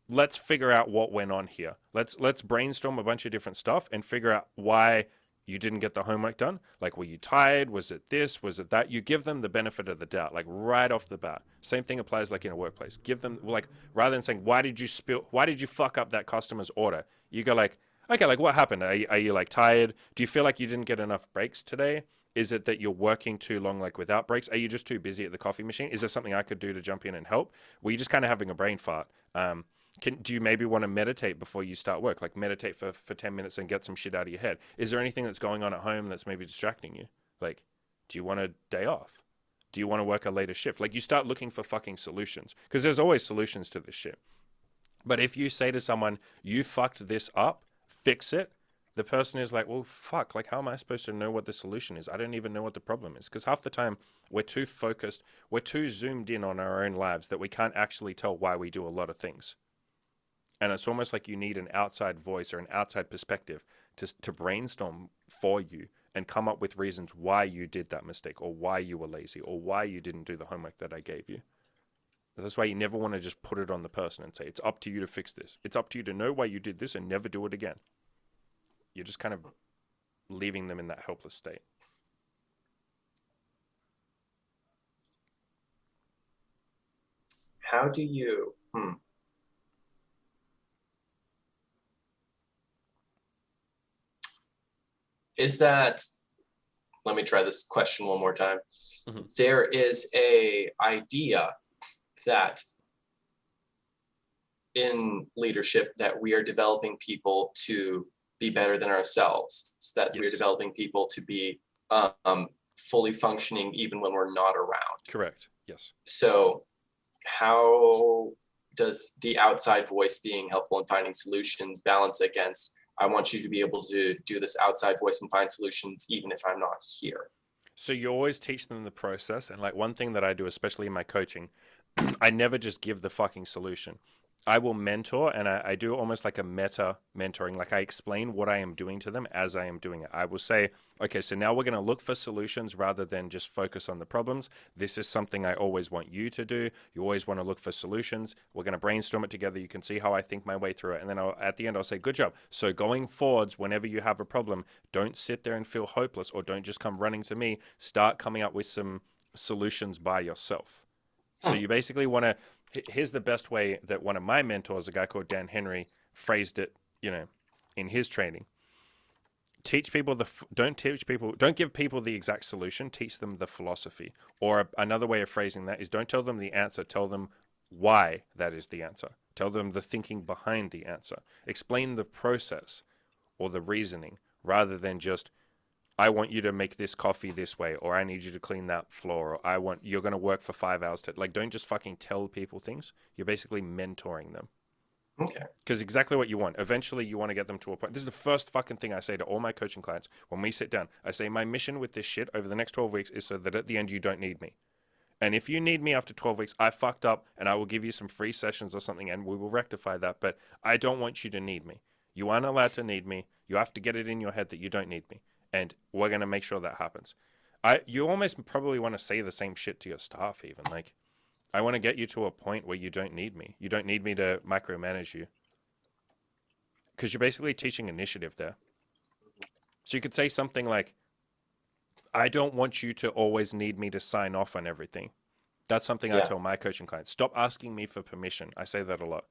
let's figure out what went on here. Let's brainstorm a bunch of different stuff and figure out why you didn't get the homework done. Like, were you tired? Was it this? Was it that? You give them the benefit of the doubt, like right off the bat. Same thing applies like in a workplace. Give them like, rather than saying, why did you fuck up that customer's order? You go like, okay, like what happened? Are you like tired? Do you feel like you didn't get enough breaks today? Is it that you're working too long, like without breaks? Are you just too busy at the coffee machine? Is there something I could do to jump in and help? Were you just kind of having a brain fart? Do you maybe want to meditate before you start work? Like meditate for 10 minutes and get some shit out of your head. Is there anything that's going on at home that's maybe distracting you? Like, do you want a day off? Do you want to work a later shift? Like, you start looking for fucking solutions, because there's always solutions to this shit. But if you say to someone, you fucked this up, fix it, the person is like, well, fuck, like, how am I supposed to know what the solution is? I don't even know what the problem is. Because half the time, we're too focused, we're too zoomed in on our own lives that we can't actually tell why we do a lot of things. And it's almost like you need an outside voice or an outside perspective to brainstorm for you and come up with reasons why you did that mistake, or why you were lazy, or why you didn't do the homework that I gave you. That's why you never want to just put it on the person and say, it's up to you to fix this. It's up to you to know why you did this and never do it again. You're just kind of leaving them in that helpless state. How do you... Is that, let me try this question one more time. Mm-hmm. There is a idea that in leadership that we are developing people to be better than ourselves, so that we're developing people to be fully functioning even when we're not around. Correct. Yes. So how does the outside voice being helpful in finding solutions balance against, I want you to be able to do this outside voice and find solutions even if I'm not here? So you always teach them the process. And like one thing that I do, especially in my coaching, I never just give the fucking solution. I will mentor, and I do almost like a meta mentoring. Like I explain what I am doing to them as I am doing it. I will say, okay, so now we're going to look for solutions rather than just focus on the problems. This is something I always want you to do. You always want to look for solutions. We're going to brainstorm it together. You can see how I think my way through it. And then at the end, I'll say, good job. So going forwards, whenever you have a problem, don't sit there and feel hopeless, or don't just come running to me. Start coming up with some solutions by yourself. So you basically want to... Here's the best way that one of my mentors, a guy called Dan Henry, phrased it, in his training. Don't give people the exact solution, teach them the philosophy. Or another way of phrasing that is, don't tell them the answer, tell them why that is the answer. Tell them the thinking behind the answer. Explain the process or the reasoning, rather than just, I want you to make this coffee this way, or I need you to clean that floor, or you're going to work for 5 hours like, don't just fucking tell people things. You're basically mentoring them. Okay. Because exactly what you want. Eventually you want to get them to a point. This is the first fucking thing I say to all my coaching clients when we sit down. I say, my mission with this shit over the next 12 weeks is so that at the end you don't need me. And if you need me after 12 weeks, I fucked up, and I will give you some free sessions or something, and we will rectify that. But I don't want you to need me. You aren't allowed to need me. You have to get it in your head that you don't need me. And we're going to make sure that happens. You almost probably want to say the same shit to your staff even. Like, I want to get you to a point where you don't need me. You don't need me to micromanage you. Because you're basically teaching initiative there. So you could say something like, I don't want you to always need me to sign off on everything. That's something I tell my coaching clients. Stop asking me for permission. I say that a lot.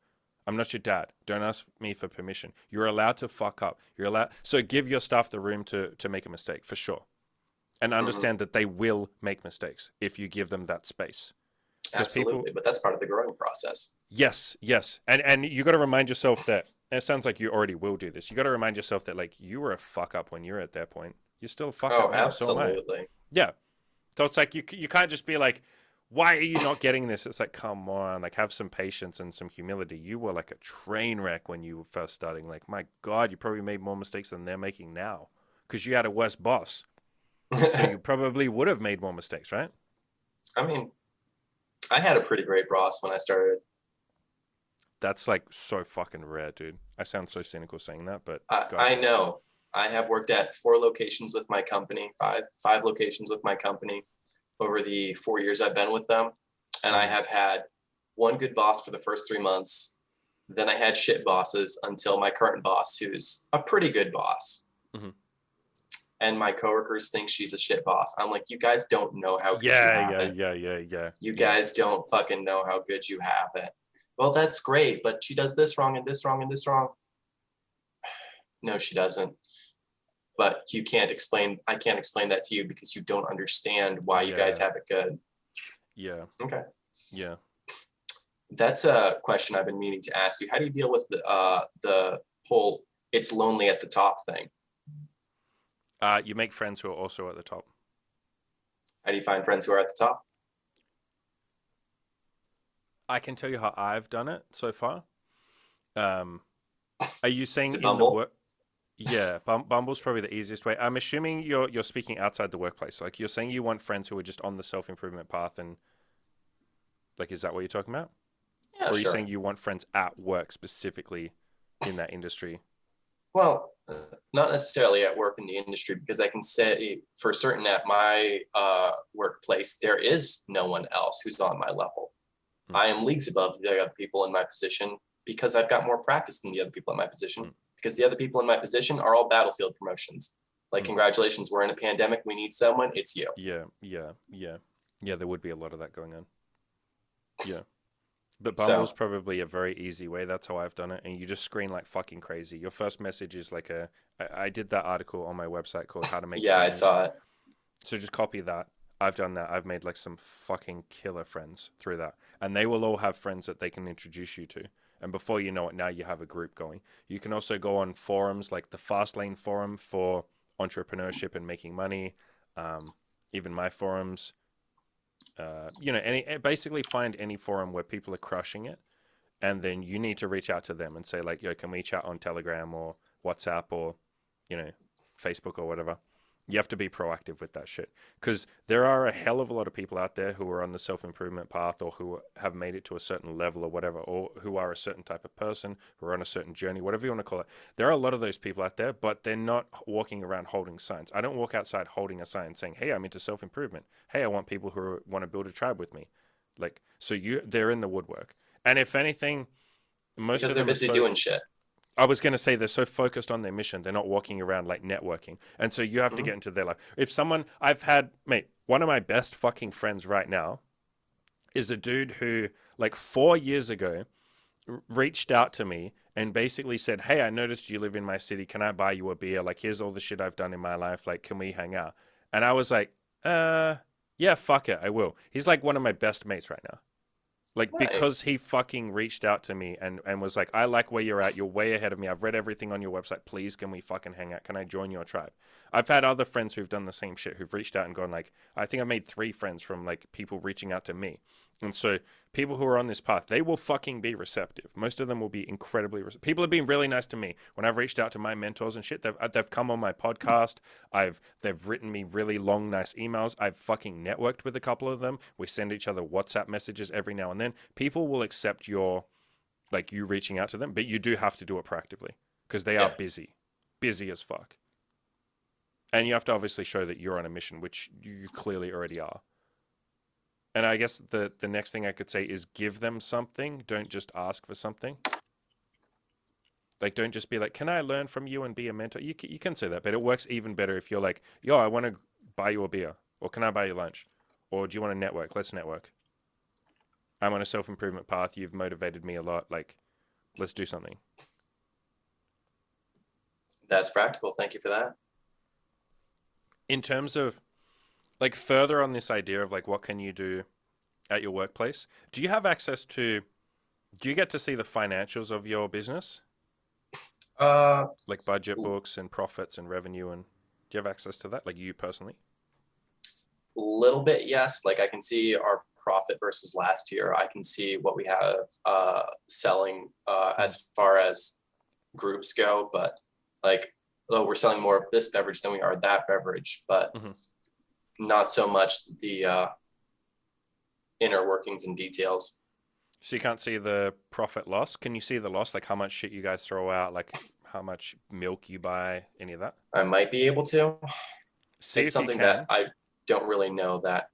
I'm not your dad. Don't ask me for permission. You're allowed to fuck up. So give your staff the room to make a mistake, for sure. And understand that they will make mistakes if you give them that space. Absolutely, but that's part of the growing process. Yes. And you got to remind yourself that, and it sounds like you already will do this, you got to remind yourself that, like, you were a fuck up when you're at that point. You're still a fuck up now. Absolutely. Yeah. So it's like, you can't just be like, why are you not getting this? It's like, come on, like, have some patience and some humility. You were like a train wreck when you were first starting. Like, my God, you probably made more mistakes than they're making now because you had a worse boss. So you probably would have made more mistakes, right? I mean, I had a pretty great boss when I started. That's like so fucking rare, dude. I sound so cynical saying that, but I know. I have worked at 4 locations with my company, five locations with my company over the 4 years I've been with them. And I have had one good boss for the first 3 months. Then I had shit bosses until my current boss, who's a pretty good boss. Mm-hmm. And my coworkers think she's a shit boss. I'm like, you guys don't know how good you have it. Yeah. You guys don't fucking know how good you have it. Well, that's great, but she does this wrong and this wrong and this wrong. No, she doesn't. But I can't explain that to you because you don't understand why you guys have it good. Yeah. Okay. Yeah. That's a question I've been meaning to ask you. How do you deal with the whole "it's lonely at the top" thing? You make friends who are also at the top. How do you find friends who are at the top? I can tell you how I've done it so far. Um, are you Is saying it in the Bumble? work? Yeah, Bumble's probably the easiest way. I'm assuming you're speaking outside the workplace. Like you're saying you want friends who are just on the self improvement path, and like, is that what you're talking about? Yeah, Or are you sure. saying you want friends at work specifically in that industry? Well, not necessarily at work in the industry, because I can say for certain at my workplace, there is no one else who's on my level. Mm, I am leagues above the other people in my position because I've got more practice than the other people in my position. mm, Because the other people in my position are all battlefield promotions. Like, mm. congratulations, we're in a pandemic. We need someone. It's you. Yeah, yeah, yeah, yeah. There would be a lot of that going on. Yeah. But Bumble's So, probably a very easy way. That's how I've done it. And you just screen like fucking crazy. Your first message is like I did that article on my website called How to Make yeah, I Friends. saw it. So just copy that. I've done that. I've made like some fucking killer friends through that. And they will all have friends that they can introduce you to. And before you know it, now you have a group going. You can also go on forums like the Fastlane forum for entrepreneurship and making money. Um, even my forums. Basically find any forum where people are crushing it, and then you need to reach out to them and say like, yo, can we chat on Telegram or WhatsApp or, you know, Facebook or whatever. You have to be proactive with that shit because there are a hell of a lot of people out there who are on the self-improvement path or who have made it to a certain level or whatever, or who are a certain type of person who are on a certain journey, whatever you want to call it. There are a lot of those people out there, but they're not walking around holding signs. I don't walk outside holding a sign saying, hey, I'm into self-improvement. Hey, I want people who want to build a tribe with me. Like, so they're in the woodwork. And if anything, most Because of they're them are busy so doing shit. I was going to say they're so focused on their mission, they're not walking around like networking. And so you have to Mhm. get into their life. If someone, I've had, mate, one of my best fucking friends right now is a dude who, like 4 years ago, reached out to me and basically said, hey, I noticed you live in my city. Can I buy you a beer? Like, here's all the shit I've done in my life. Like, can we hang out? And I was like, yeah, fuck it. I will. He's like one of my best mates right now. Like because Nice. he fucking reached out to me and was like, I like where you're at. You're way ahead of me. I've read everything on your website. Please, can we fucking hang out? Can I join your tribe? I've had other friends who've done the same shit, who've reached out and gone like, I think I made 3 friends from like people reaching out to me. And so people who are on this path, they will fucking be receptive. Most of them will be incredibly receptive. People have been really nice to me when I've reached out to my mentors and shit. They've come on my podcast. They've written me really long, nice emails. I've fucking networked with a couple of them. We send each other WhatsApp messages every now and then. People will accept your like you reaching out to them, but you do have to do it proactively because they are Yeah. busy, busy as fuck. And you have to obviously show that you're on a mission, which you clearly already are. And I guess the next thing I could say is give them something. Don't just ask for something. Like, don't just be like, "Can I learn from you and be a mentor?" You can say that, but it works even better if you're like, "Yo, I want to buy you a beer," or "Can I buy you lunch?" or "Do you want to network? Let's network. I'm on a self improvement path. You've motivated me a lot. Like, let's do something." That's practical. Thank you for that. In terms of like further on this idea of like what can you do at your workplace, do you have access to? Do you get to see the financials of your business, Uh, like budget books and profits and revenue, and do you have access to that, like you personally? little bit, yes. Like, I can see our profit versus last year. I can see what we have selling Mm-hmm. as far as groups go, but like, though we're selling more of this beverage than we are that beverage, but Mm-hmm. not so much the inner workings and details. So you can't see the profit loss. Can you see the loss, like how much shit you guys throw out, like how much milk you buy, any of that? I might be able to. See It's if you something that can. I don't really know that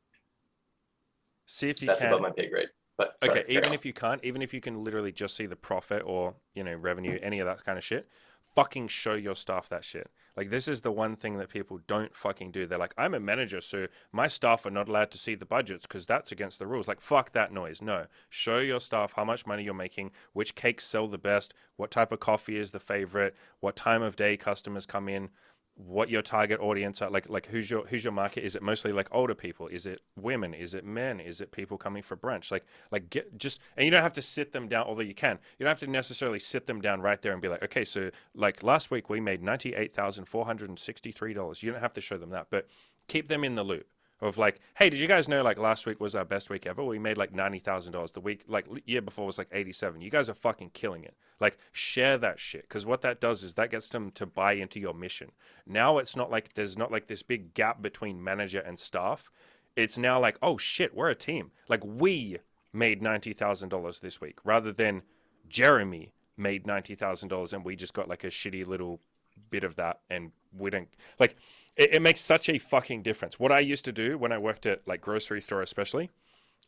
See if you that's above can. my pay grade. But sorry, Okay, carry even on. if you can't, even if you can literally just see the profit or, revenue, any of that kind of shit, fucking show your staff that shit. Like, this is the one thing that people don't fucking do. They're like, I'm a manager, so my staff are not allowed to see the budgets because that's against the rules. Like, fuck that noise. No. Show your staff how much money you're making, which cakes sell the best, what type of coffee is the favorite, what time of day customers come in. what your target audience are, like who's your market. Is it mostly like older people? Is it women? Is it men? Is it people coming for brunch? Like get just, and you don't have to sit them down, although you can. You don't have to necessarily sit them down right there and be like, okay, so like last week we made $98,463. You don't have to show them that, but keep them in the loop of like, hey, did you guys know like last week was our best week ever? We made like $90,000. The week like year before was like 87. You guys are fucking killing it. Like share that shit, because what that does is that gets them to buy into your mission. Now it's not like there's not like this big gap between manager and staff. It's now like, oh shit, we're a team. Like we made $90,000 this week, rather than Jeremy made $90,000 and we just got like a shitty little bit of that, and we don't like it makes such a fucking difference. What I used to do when I worked at like grocery store, especially,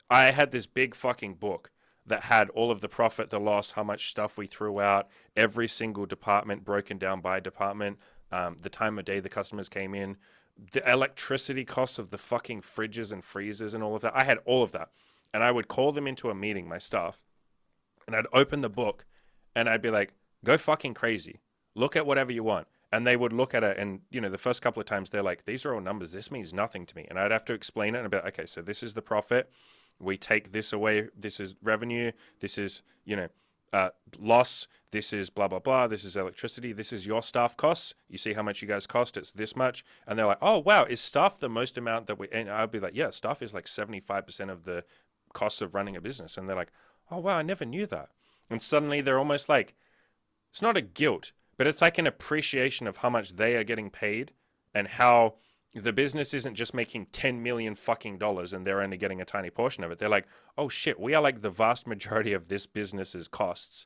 I had this big fucking book that had all of the profit, the loss, how much stuff we threw out, every single department broken down by department, the time of day the customers came in, the electricity costs of the fucking fridges and freezers and all of that. I had all of that. And I would call them into a meeting, my staff, and I'd open the book and I'd be like, go fucking crazy. Look at whatever you want. And they would look at it, and the first couple of times they're like, these are all numbers. This means nothing to me. And I'd have to explain it and be like, okay, so this is the profit. We take this away. This is revenue. This is, loss. This is blah, blah, blah. This is electricity. This is your staff costs. You see how much you guys cost. It's this much. And they're like, oh, wow, is staff the most amount that we, and I'd be like, yeah, staff is like 75% of the cost of running a business. And they're like, oh, wow, I never knew that. And suddenly they're almost like, it's not a guilt, but it's like an appreciation of how much they are getting paid and how the business isn't just making 10 million fucking dollars and they're only getting a tiny portion of it. They're like, oh shit, we are like the vast majority of this business's costs.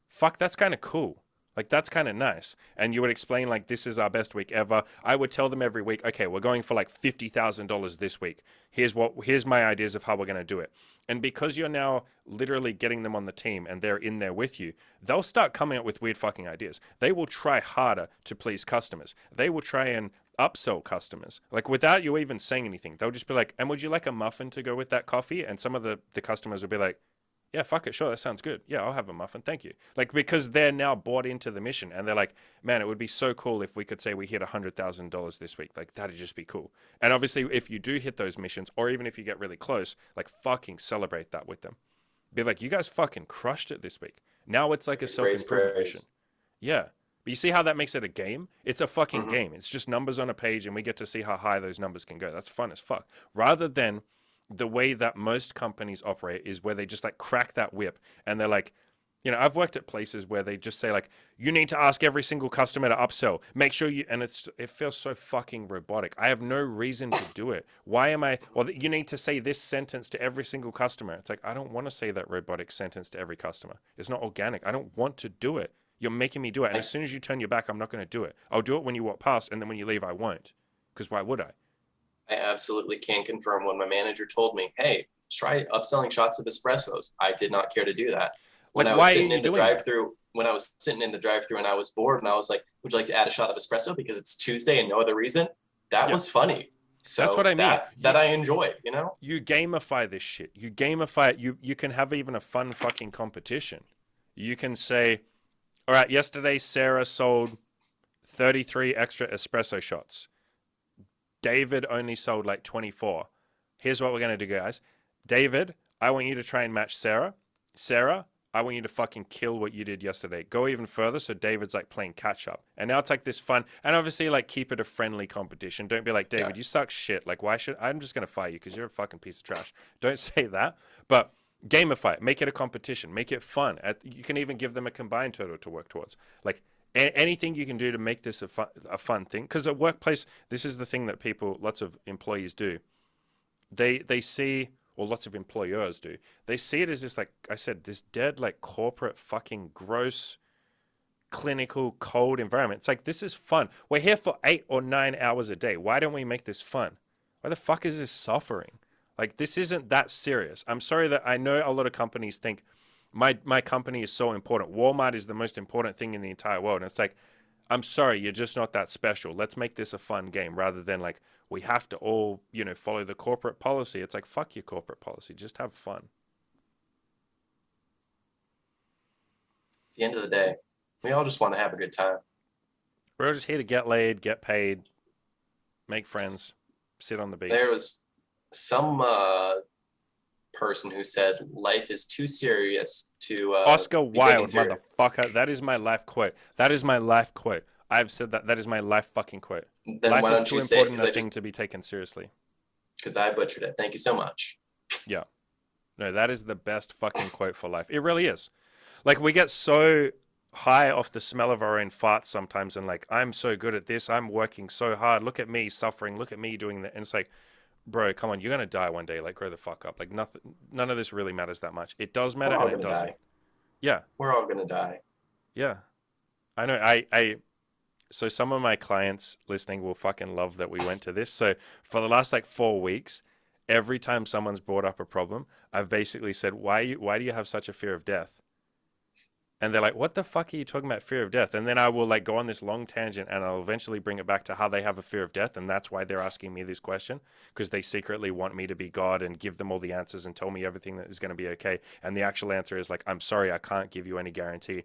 Fuck, that's kind of cool. Like, that's kind of nice. And you would explain, like, this is our best week ever. I would tell them every week, okay, we're going for like $50,000 this week. Here's my ideas of how we're going to do it. And because you're now literally getting them on the team and they're in there with you, they'll start coming up with weird fucking ideas. They will try harder to please customers. They will try and upsell customers, like without you even saying anything. They'll just be like, and would you like a muffin to go with that coffee? And some of the customers will be like, yeah, fuck it, sure, that sounds good. Yeah, I'll have a muffin, thank you. Like, because they're now bought into the mission and they're like, man, it would be so cool if we could say we hit $100,000 this week. Like, that'd just be cool. And obviously, if you do hit those missions, or even if you get really close, like, fucking celebrate that with them. Be like, you guys fucking crushed it this week. Now it's like a self-improvement mission. Yeah. But you see how that makes it a game? It's a fucking game. It's just numbers on a page and we get to see how high those numbers can go. That's fun as fuck. Rather than the way that most companies operate is where they just like crack that whip and they're like, I've worked at places where they just say like, you need to ask every single customer to upsell. Make sure you, and it feels so fucking robotic. I have no reason to do it. Why am I, well, you need to say this sentence to every single customer. It's like, I don't want to say that robotic sentence to every customer. It's not organic. I don't want to do it. You're making me do it. And as soon as you turn your back, I'm not going to do it. I'll do it when you walk past. And then when you leave, I won't. Because why would I? I absolutely can confirm when my manager told me, hey, try upselling shots of espressos. I did not care to do that. When I was sitting in the drive-through, and I was bored and I was like, would you like to add a shot of espresso because it's Tuesday and no other reason? That was funny. So that's what I mean. That I enjoy, You gamify this shit. You gamify it. You can have even a fun fucking competition. You can say, all right, yesterday Sarah sold 33 extra espresso shots. David only sold like 24. Here's what we're going to do, guys. David, I want you to try and match Sarah. Sarah, I want you to fucking kill what you did yesterday. Go even further so David's like playing catch up. And now it's like this fun, and obviously like keep it a friendly competition. Don't be like, David, you suck shit. Like, I'm just going to fire you because you're a fucking piece of trash. Don't say that. But gamify it. Make it a competition. Make it fun. You can even give them a combined total to work towards. Like, anything you can do to make this a fun thing. Because at workplace, this is the thing that lots of employees do. They see, or lots of employers do, they see it as this, like I said, this dead, like corporate fucking gross, clinical, cold environment. It's like, this is fun. We're here for 8 or 9 hours a day. Why don't we make this fun? Why the fuck is this suffering? Like, this isn't that serious. I'm sorry that I know a lot of companies think, my company is so important. Walmart is the most important thing in the entire world. And it's like, I'm sorry, you're just not that special. Let's make this a fun game rather than like, we have to all, follow the corporate policy. It's like, fuck your corporate policy. Just have fun. At the end of the day, we all just want to have a good time. We're all just here to get laid, get paid, make friends, sit on the beach. There was some person who said life is too serious to Oscar be taken Wilde, serious. motherfucker. That is my life quote. That is my life quote. I've said that. That is my life fucking quote. Then Life why is don't too you say it? important a thing to be taken seriously. Because I butchered it. Thank you so much. Yeah. No, that is the best fucking quote for life. It really is. Like, we get so high off the smell of our own farts sometimes, and like, I'm so good at this. I'm working so hard. Look at me suffering. Look at me doing that. And it's like, bro, come on, you're gonna die one day. Like, grow the fuck up. Like, nothing, none of this really matters that much. It does matter, We're all and it gonna doesn't. die. Yeah, We're all gonna die. yeah. I know. So some of my clients listening will fucking love that we went to this. So for the last like 4 weeks, every time someone's brought up a problem, I've basically said, why do you have such a fear of death? And they're like, what the fuck are you talking about, fear of death? And then I will like go on this long tangent, and I'll eventually bring it back to how they have a fear of death. And that's why they're asking me this question, because they secretly want me to be God and give them all the answers and tell me everything that is going to be okay. And the actual answer is like, I'm sorry, I can't give you any guarantee.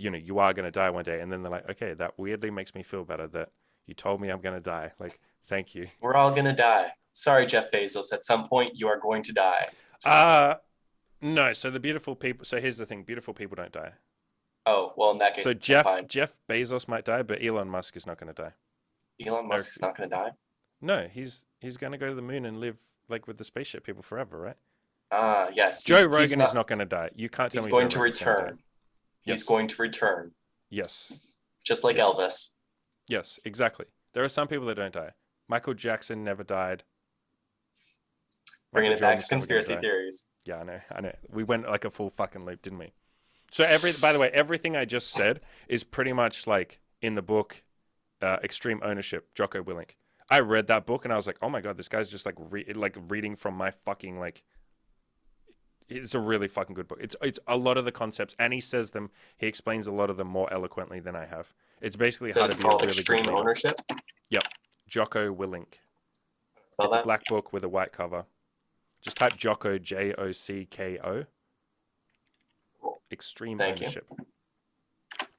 You know, you are going to die one day. And then they're like, okay, that weirdly makes me feel better that you told me I'm going to die. Like, thank you. We're all gonna die. Sorry, Jeff Bezos. At some point, you are going to die. No. So the beautiful people. So here's the thing: beautiful people don't die. Oh, well, in that case, So I'm fine. Jeff Bezos might die, but Elon Musk is not going to die. Elon Musk is not gonna die. No, he's going to go to the moon and live like with the spaceship people forever, right? Yes. Joe Rogan is not going to die. You can't tell He's me going Joe to Rogan's gonna die. return. He's Yes. going to return, Yes. just like Yes. Elvis. Yes, exactly. There are some people that don't die. Michael Jackson never died. Bringing Michael it back to Jordan's never gonna conspiracy die. theories. Yeah, I know. We went like a full fucking loop, didn't we? So by the way, everything I just said is pretty much like in the book, Extreme Ownership, Jocko Willink. I read that book and I was like, oh my god, this guy's just like reading from my fucking like. It's a really fucking good book. It's a lot of the concepts, and he says them. He explains a lot of them more eloquently than I have. It's basically So how it's to be a called really good Extreme leader. Ownership. Jocko Willink. So It's a that black book with a white cover. Just type Jocko, Jocko. Extreme Thank you. Ownership.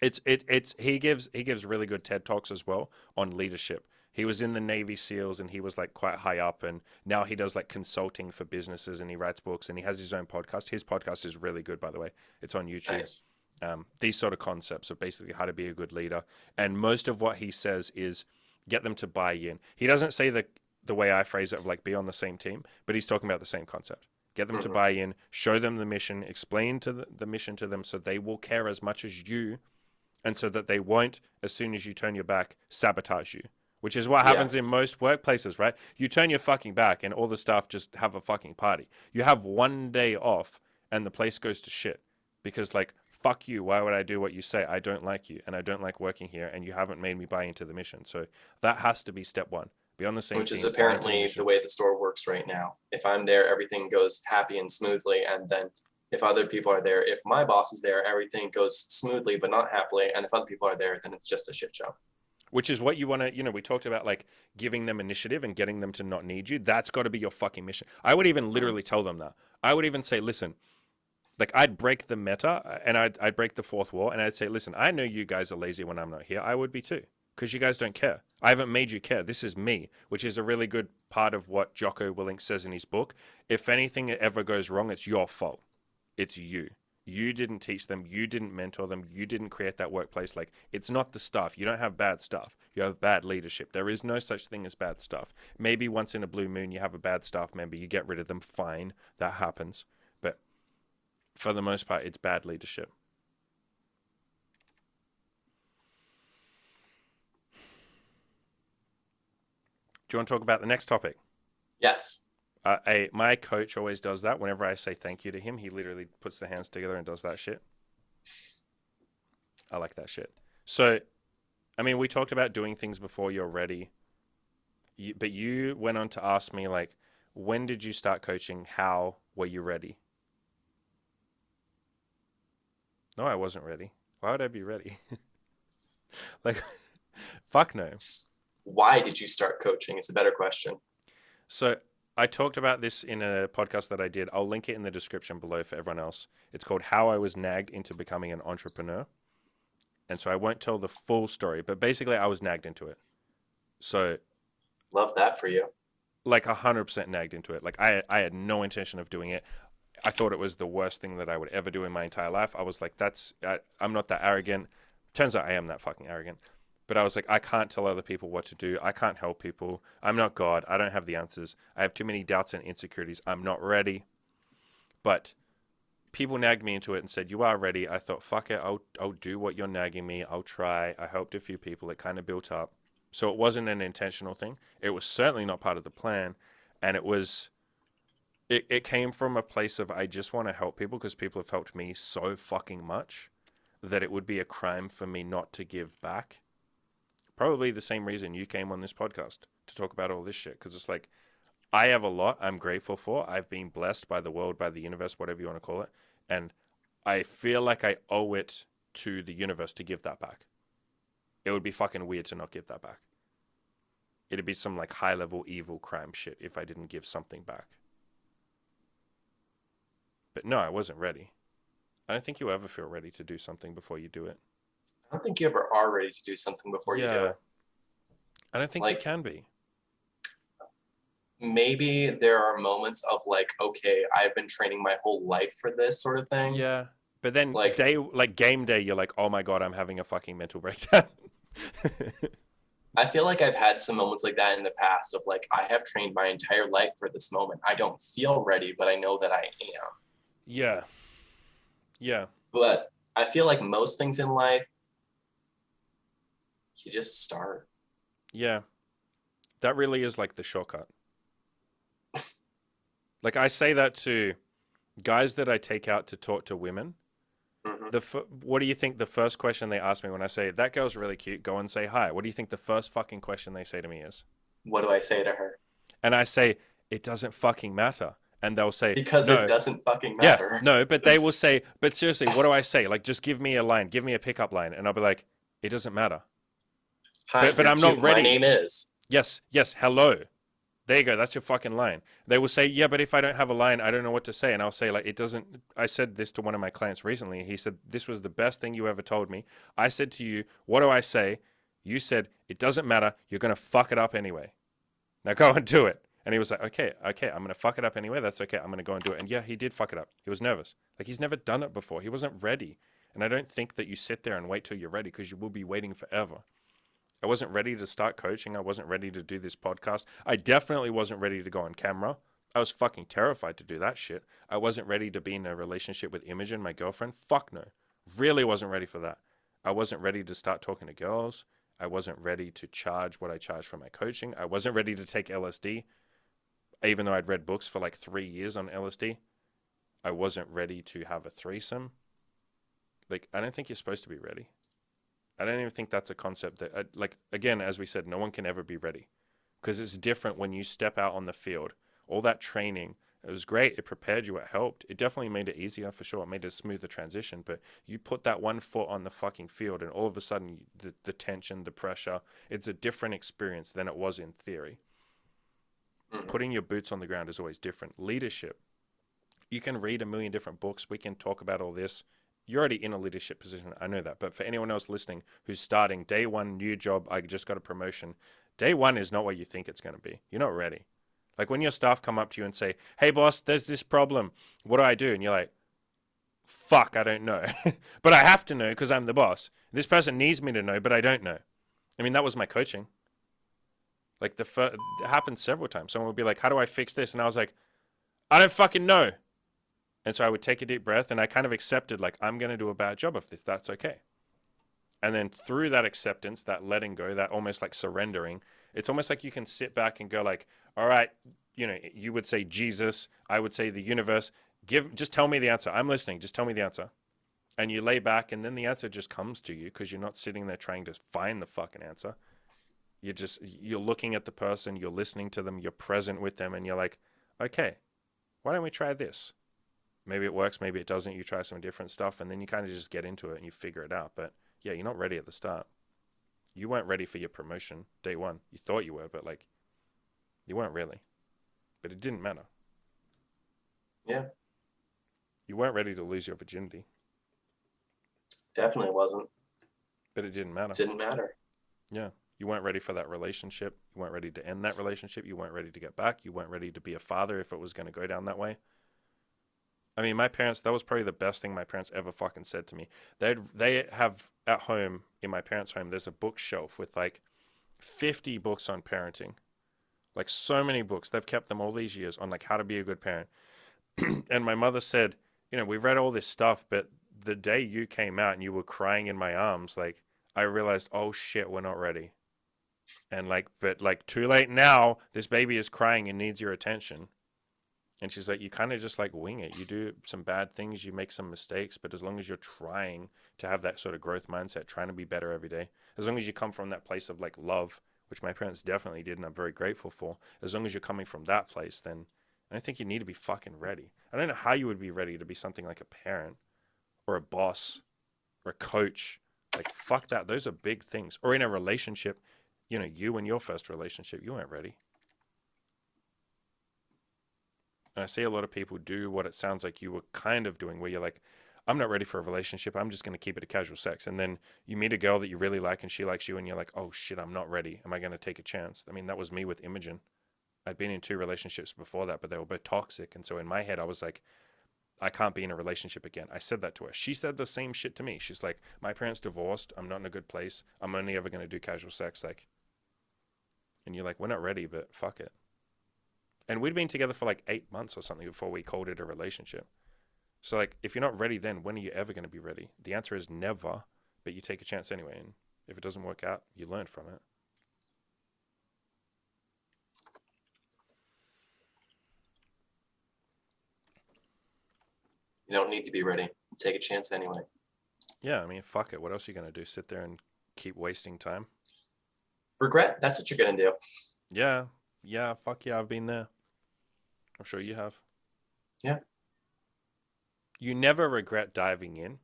It's he gives really good TED Talks as well on leadership. He was in the Navy SEALs and he was like quite high up, and now he does like consulting for businesses and he writes books and he has his own podcast. His podcast is really good, by the way. It's on YouTube. nice. These sort of concepts of basically how to be a good leader, and most of what he says is get them to buy in. He doesn't say the way I phrase it of like be on the same team, but he's talking about the same concept. Get them to buy in, show them the mission, explain to the mission to them so they will care as much as you, and so that they won't, as soon as you turn your back, sabotage you. Which is what happens in most workplaces, right? You turn your fucking back and all the staff just have a fucking party. You have one day off and the place goes to shit because like, fuck you. Why would I do what you say? I don't like you and I don't like working here and you haven't made me buy into the mission. So that has to be step one. Be on the same Which team. is buy into apparently mission. the way the store works right now. If I'm there, everything goes happy and smoothly. And then if other people are there, if my boss is there, everything goes smoothly but not happily. And if other people are there, then it's just a shit show. Which is what you want to, we talked about like giving them initiative and getting them to not need you. That's got to be your fucking mission. I would even literally tell them that. I would even say, listen, like I'd break the meta and I'd break the fourth wall and I'd say, listen, I know you guys are lazy when I'm not here. I would be too, because you guys don't care. I haven't made you care. This is me, which is a really good part of what Jocko Willink says in his book. If anything ever goes wrong, it's your fault. It's you. You didn't teach them. You didn't mentor them. You didn't create that workplace. Like, it's not the staff. You don't have bad staff. You have bad leadership. There is no such thing as bad staff. Maybe once in a blue moon, you have a bad staff member. You get rid of them. Fine. That happens. But for the most part, it's bad leadership. Do you want to talk about the next topic? Yes. My coach always does that. Whenever I say thank you to him, he literally puts the hands together and does that shit. I like that shit. So, I mean, we talked about doing things before you're ready. But you went on to ask me, like, when did you start coaching? How were you ready? No, I wasn't ready. Why would I be ready? Like, fuck no. Why did you start coaching? It's a better question. So I talked about this in a podcast that I did. I'll link it in the description below for everyone else. It's called How I Was Nagged into Becoming an Entrepreneur. And so I won't tell the full story, but basically I was nagged into it. So Love that for you. like 100% nagged into it. Like I had no intention of doing it. I thought it was the worst thing that I would ever do in my entire life. I was like, I'm not that arrogant. Turns out I am that fucking arrogant. But I was like, I can't tell other people what to do. I can't help people. I'm not God. I don't have the answers. I have too many doubts and insecurities. I'm not ready. But people nagged me into it and said, you are ready. I thought, fuck it. I'll do what you're nagging me. I'll try. I helped a few people. It kind of built up. So it wasn't an intentional thing. It was certainly not part of the plan. And it came from a place of, I just want to help people because people have helped me so fucking much that it would be a crime for me not to give back. Probably the same reason you came on this podcast, to talk about all this shit. Because it's like, I have a lot I'm grateful for. I've been blessed by the world, by the universe, whatever you want to call it. And I feel like I owe it to the universe to give that back. It would be fucking weird to not give that back. It'd be some like high level evil crime shit if I didn't give something back. But no, I wasn't ready. I don't think you ever feel ready to do something before you do it. I don't think you ever are ready to do something before you do it. I don't think you can be. Maybe there are moments of like, okay, I've been training my whole life for this sort of thing. Yeah. But then Like game day, you're like, oh my God, I'm having a fucking mental breakdown. I feel like I've had some moments like that in the past of like, I have trained my entire life for this moment. I don't feel ready, but I know that I am. Yeah. Yeah. But I feel like most things in life, you just start. Yeah. That really is like the shortcut. Like I say that to guys that I take out to talk to women. Mm-hmm. What do you think the first question they ask me when I say, that girl's really cute, go and say hi? What do you think the first fucking question they say to me is? What do I say to her? And I say, it doesn't fucking matter. And they'll say, because no. It doesn't fucking matter. Yeah, no, but they will say, but seriously, what do I say? Like, just give me a line, give me a pickup line. And I'll be like, it doesn't matter. Hi, but I'm cute. not ready. My name is. Yes, hello. There you go. That's your fucking line. They will say, yeah, but if I don't have a line, I don't know what to say. And I'll say, like, it doesn't. I said this to one of my clients recently. He said, this was the best thing you ever told me. I said to you, what do I say? You said, it doesn't matter. You're going to fuck it up anyway. Now go and do it. And he was like, okay, I'm going to fuck it up anyway. That's okay. I'm going to go and do it. And yeah, he did fuck it up. He was nervous. Like, he's never done it before. He wasn't ready. And I don't think that you sit there and wait till you're ready, because you will be waiting forever. I wasn't ready to start coaching. I wasn't ready to do this podcast. I definitely wasn't ready to go on camera. I was fucking terrified to do that shit. I wasn't ready to be in a relationship with Imogen, my girlfriend. Fuck no. Really wasn't ready for that. I wasn't ready to start talking to girls. I wasn't ready to charge what I charge for my coaching. I wasn't ready to take LSD, even though I'd read books for like 3 years on LSD. I wasn't ready to have a threesome. Like, I don't think you're supposed to be ready. I don't even think that's a concept that, like, again, as we said, no one can ever be ready, because it's different when you step out on the field. All that training, it was great. It prepared you. It helped. It definitely made it easier for sure. It made it a smoother transition. But you put that one foot on the fucking field, and all of a sudden, the tension, the pressure, it's a different experience than it was in theory. Mm-hmm. Putting your boots on the ground is always different. Leadership. You can read a million different books. We can talk about all this. You're already in a leadership position. I know that. But for anyone else listening who's starting, day one, new job, I just got a promotion. Day one is not what you think it's going to be. You're not ready. Like when your staff come up to you and say, hey, boss, there's this problem. What do I do? And you're like, fuck, I don't know. But I have to know because I'm the boss. This person needs me to know, but I don't know. I mean, that was my coaching. Like it happened several times. Someone would be like, how do I fix this? And I was like, I don't fucking know. And so I would take a deep breath, and I kind of accepted, like, I'm going to do a bad job of this. That's okay. And then through that acceptance, that letting go, that almost like surrendering, it's almost like you can sit back and go like, all right, you know, you would say Jesus, I would say the universe, just tell me the answer. I'm listening. Just tell me the answer. And you lay back, and then the answer just comes to you because you're not sitting there trying to find the fucking answer. You're looking at the person, you're listening to them, you're present with them, and you're like, okay, why don't we try this? Maybe it works, maybe it doesn't. You try some different stuff, and then you kind of just get into it and you figure it out. But yeah, you're not ready at the start. You weren't ready for your promotion day one. You thought you were, but like, you weren't really. But it didn't matter. Yeah. You weren't ready to lose your virginity. Definitely wasn't. But it didn't matter. Didn't matter. Yeah. You weren't ready for that relationship. You weren't ready to end that relationship. You weren't ready to get back. You weren't ready to be a father if it was going to go down that way. I mean, my parents, that was probably the best thing my parents ever fucking said to me. They have at home, in my parents' home, there's a bookshelf with like 50 books on parenting. Like so many books. They've kept them all these years on like how to be a good parent. And my mother said, you know, we've read all this stuff, but the day you came out and you were crying in my arms, like I realized, oh shit, we're not ready. And like, but like too late now, this baby is crying and needs your attention. And she's like, you kind of just like wing it. You do some bad things, you make some mistakes, but as long as you're trying to have that sort of growth mindset, trying to be better every day, as long as you come from that place of like love, which my parents definitely did, and I'm very grateful for, as long as you're coming from that place, then I think you need to be fucking ready. I don't know how you would be ready to be something like a parent or a boss or a coach. Like, fuck that. Those are big things. Or in a relationship, you know, you and your first relationship, you weren't ready. And I see a lot of people do what it sounds like you were kind of doing, where you're like, I'm not ready for a relationship. I'm just going to keep it a casual sex. And then you meet a girl that you really like and she likes you and you're like, oh shit, I'm not ready. Am I going to take a chance? I mean, that was me with Imogen. I'd been in 2 relationships before that, but they were both toxic. And so in my head, I was like, I can't be in a relationship again. I said that to her. She said the same shit to me. She's like, my parents divorced. I'm not in a good place. I'm only ever going to do casual sex. Like, and you're like, we're not ready, but fuck it. And we'd been together for like 8 months or something before we called it a relationship. So like, if you're not ready then, when are you ever going to be ready? The answer is never, but you take a chance anyway. And if it doesn't work out, you learn from it. You don't need to be ready. Take a chance anyway. Yeah, I mean, fuck it. What else are you going to do? Sit there and keep wasting time? Regret, that's what you're going to do. Yeah. Yeah, fuck yeah, I've been there. I'm sure you have. Yeah. You never regret diving in.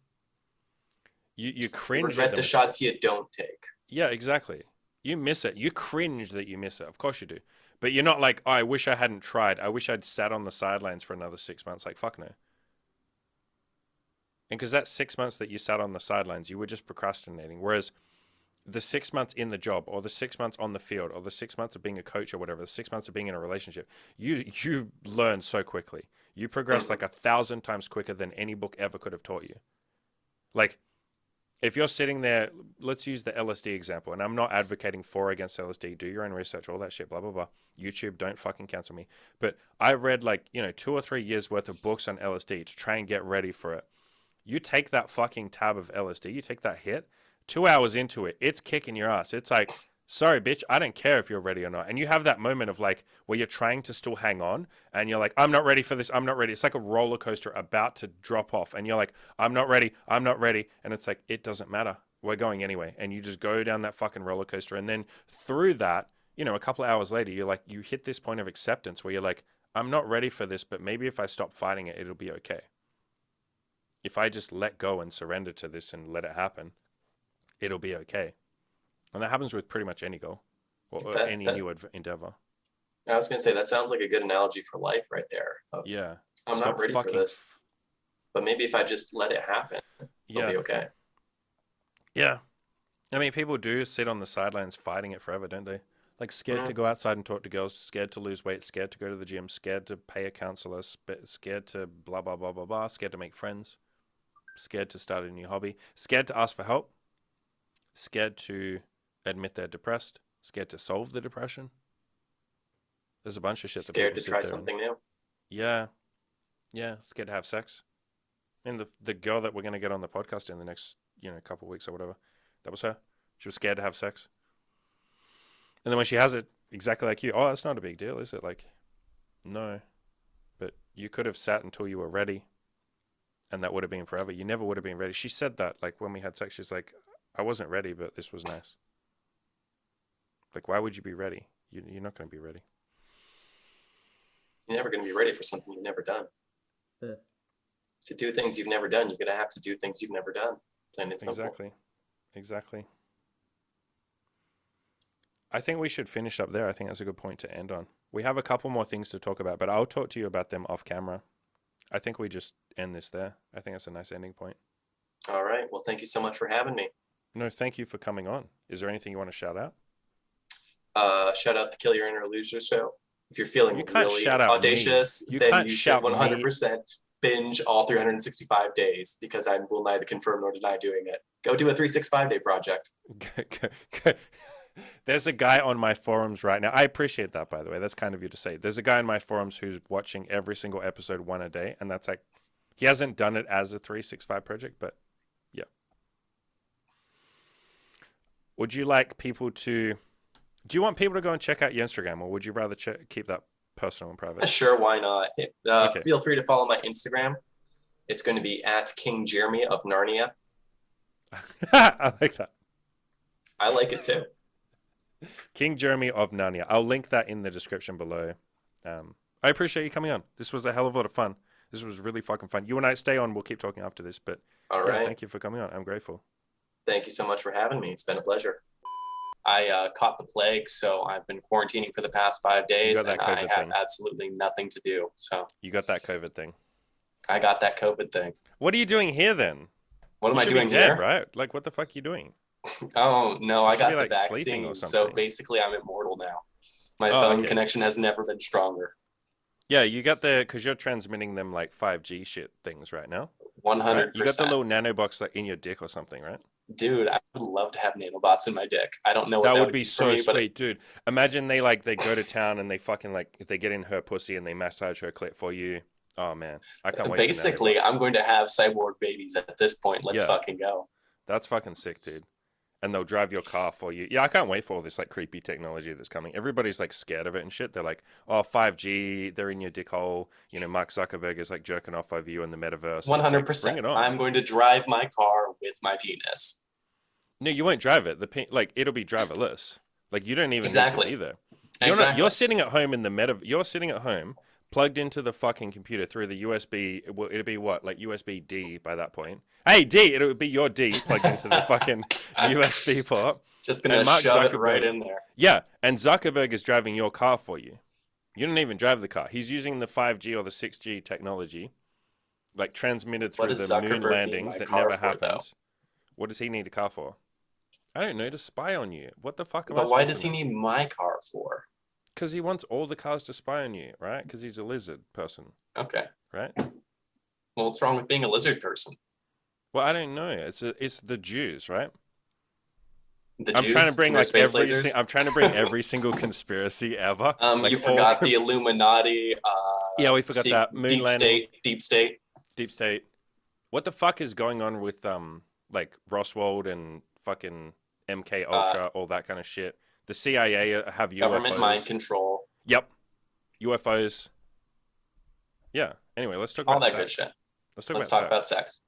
You cringe regret at the shots you don't take. Yeah, exactly. You miss it. You cringe that you miss it. Of course you do. But you're not like, oh, I wish I hadn't tried. I wish I'd sat on the sidelines for another 6 months. Like, fuck no. And because that 6 months that you sat on the sidelines, you were just procrastinating. Whereas the 6 months in the job, or the 6 months on the field, or the 6 months of being a coach or whatever, the 6 months of being in a relationship, you learn so quickly. You progress like 1,000 times quicker than any book ever could have taught you. Like, if you're sitting there, let's use the LSD example, and I'm not advocating for or against LSD. Do your own research, all that shit, blah, blah, blah. YouTube, don't fucking cancel me. But I read 2 or 3 years worth of books on LSD to try and get ready for it. You take that fucking tab of LSD, you take that hit, 2 hours into it, it's kicking your ass. It's like, sorry, bitch, I don't care if you're ready or not. And you have that moment of like, where you're trying to still hang on and you're like, I'm not ready for this. I'm not ready. It's like a roller coaster about to drop off. And you're like, I'm not ready. I'm not ready. And it's like, it doesn't matter. We're going anyway. And you just go down that fucking roller coaster. And then through that, a couple of hours later, you're like, you hit this point of acceptance where you're like, I'm not ready for this, but maybe if I stop fighting it, it'll be okay. If I just let go and surrender to this and let it happen, it'll be okay. And that happens with pretty much any goal or any new endeavor. I was going to say, that sounds like a good analogy for life right there. Yeah. I'm not ready for this, but maybe if I just let it happen, it'll be okay. Yeah. I mean, people do sit on the sidelines fighting it forever, don't they? Like scared to go outside and talk to girls, scared to lose weight, scared to go to the gym, scared to pay a counselor, scared to blah, blah, blah, blah, blah, scared to make friends, scared to start a new hobby, scared to ask for help, scared to admit they're depressed, scared to solve the depression. There's a bunch of shit. Scared to try something new. Yeah. Yeah. Scared to have sex. And the girl that we're going to get on the podcast in the next, couple of weeks or whatever, that was her. She was scared to have sex. And then when she has it, exactly like you, oh, that's not a big deal, is it? Like, no. But you could have sat until you were ready, and that would have been forever. You never would have been ready. She said that, like, when we had sex, she's like, I wasn't ready, but this was nice. Like, why would you be ready? You're not going to be ready. You're never going to be ready for something you've never done. Yeah. To do things you've never done, you're going to have to do things you've never done. Plain and simple. Exactly. I think we should finish up there. I think that's a good point to end on. We have a couple more things to talk about, but I'll talk to you about them off camera. I think we just end this there. I think that's a nice ending point. All right. Well, thank you so much for having me. No, thank you for coming on. Is there anything you want to shout out? Shout out the Kill Your Inner Loser show. If you're feeling You can't really shout out audacious, me. You then can't you should shout me. 100% binge all 365 days because I will neither confirm nor deny doing it. Go do a 365-day project. There's a guy on my forums right now. I appreciate that, by the way. That's kind of you to say. There's a guy in my forums who's watching every single episode one a day, and that's like, he hasn't done it as a 365 project, but yeah. Would you like people to? Do you want people to go and check out your Instagram, or would you rather keep that personal and private? Sure, why not? Okay. Feel free to follow my Instagram. It's going to be at King Jeremy of Narnia. I like that. I like it too. King Jeremy of Narnia. I'll link that in the description below. I appreciate you coming on. This was a hell of a lot of fun. This was really fucking fun. You and I stay on. We'll keep talking after this. But All right. Thank you for coming on. I'm grateful. Thank you so much for having me. It's been a pleasure. I caught the plague, so I've been quarantining for the past 5 days, and I have absolutely nothing to do. So you got that COVID thing. I got that COVID thing. What are you doing here then? What am I doing dead, here? Right? Like, what the fuck are you doing? Oh no, I got the like vaccine, so basically I'm immortal now. My phone connection has never been stronger. Yeah, you got because you're transmitting them like 5G shit things right now. 100%. Right? You got the little nanobox like in your dick or something, right? Dude, I would love to have nanobots in my dick. I don't know what that would be so me, sweet, dude. Imagine they go to town and they fucking like they get in her pussy and they massage her clit for you. Oh man, I can't wait. Basically, I'm going to have cyborg babies at this point. Let's fucking go. That's fucking sick, dude. And they'll drive your car for you. Yeah, I can't wait for all this like creepy technology that's coming. Everybody's like scared of it and shit. They're like, oh, 5G, they're in your dick hole. You know, Mark Zuckerberg is like jerking off over you in the metaverse. 100%. Bring it on. I'm going to drive my car with my penis. No, you won't drive it. Like it'll be driverless. Like you don't even need to either. You're sitting at home in the You're sitting at home, plugged into the fucking computer through the USB. It'll be what, like USB D by that point. Hey D, it'll be your D plugged into the fucking USB port. Just gonna shove it right in there. Yeah, and Zuckerberg is driving your car for you. You don't even drive the car. He's using the 5G or the 6G technology, like transmitted through the moon landing that never happened. What does he need a car for? I don't know, to spy on you. What the fuck am I supposed to know? But why does he need my car for? Because he wants all the cars to spy on you, right? Because he's a lizard person. Okay. Right? Well, what's wrong with being a lizard person? Well, I don't know. It's the Jews, right? I'm trying to bring I'm trying to bring every single conspiracy ever. Like you forgot the Illuminati. Yeah, we forgot that moon landing. Deep state. What the fuck is going on with like Roswell and fucking MK Ultra, all that kind of shit? The CIA have UFOs. Government mind control. Yep. UFOs. Yeah. Anyway, let's talk about all that good shit. Let's talk about sex.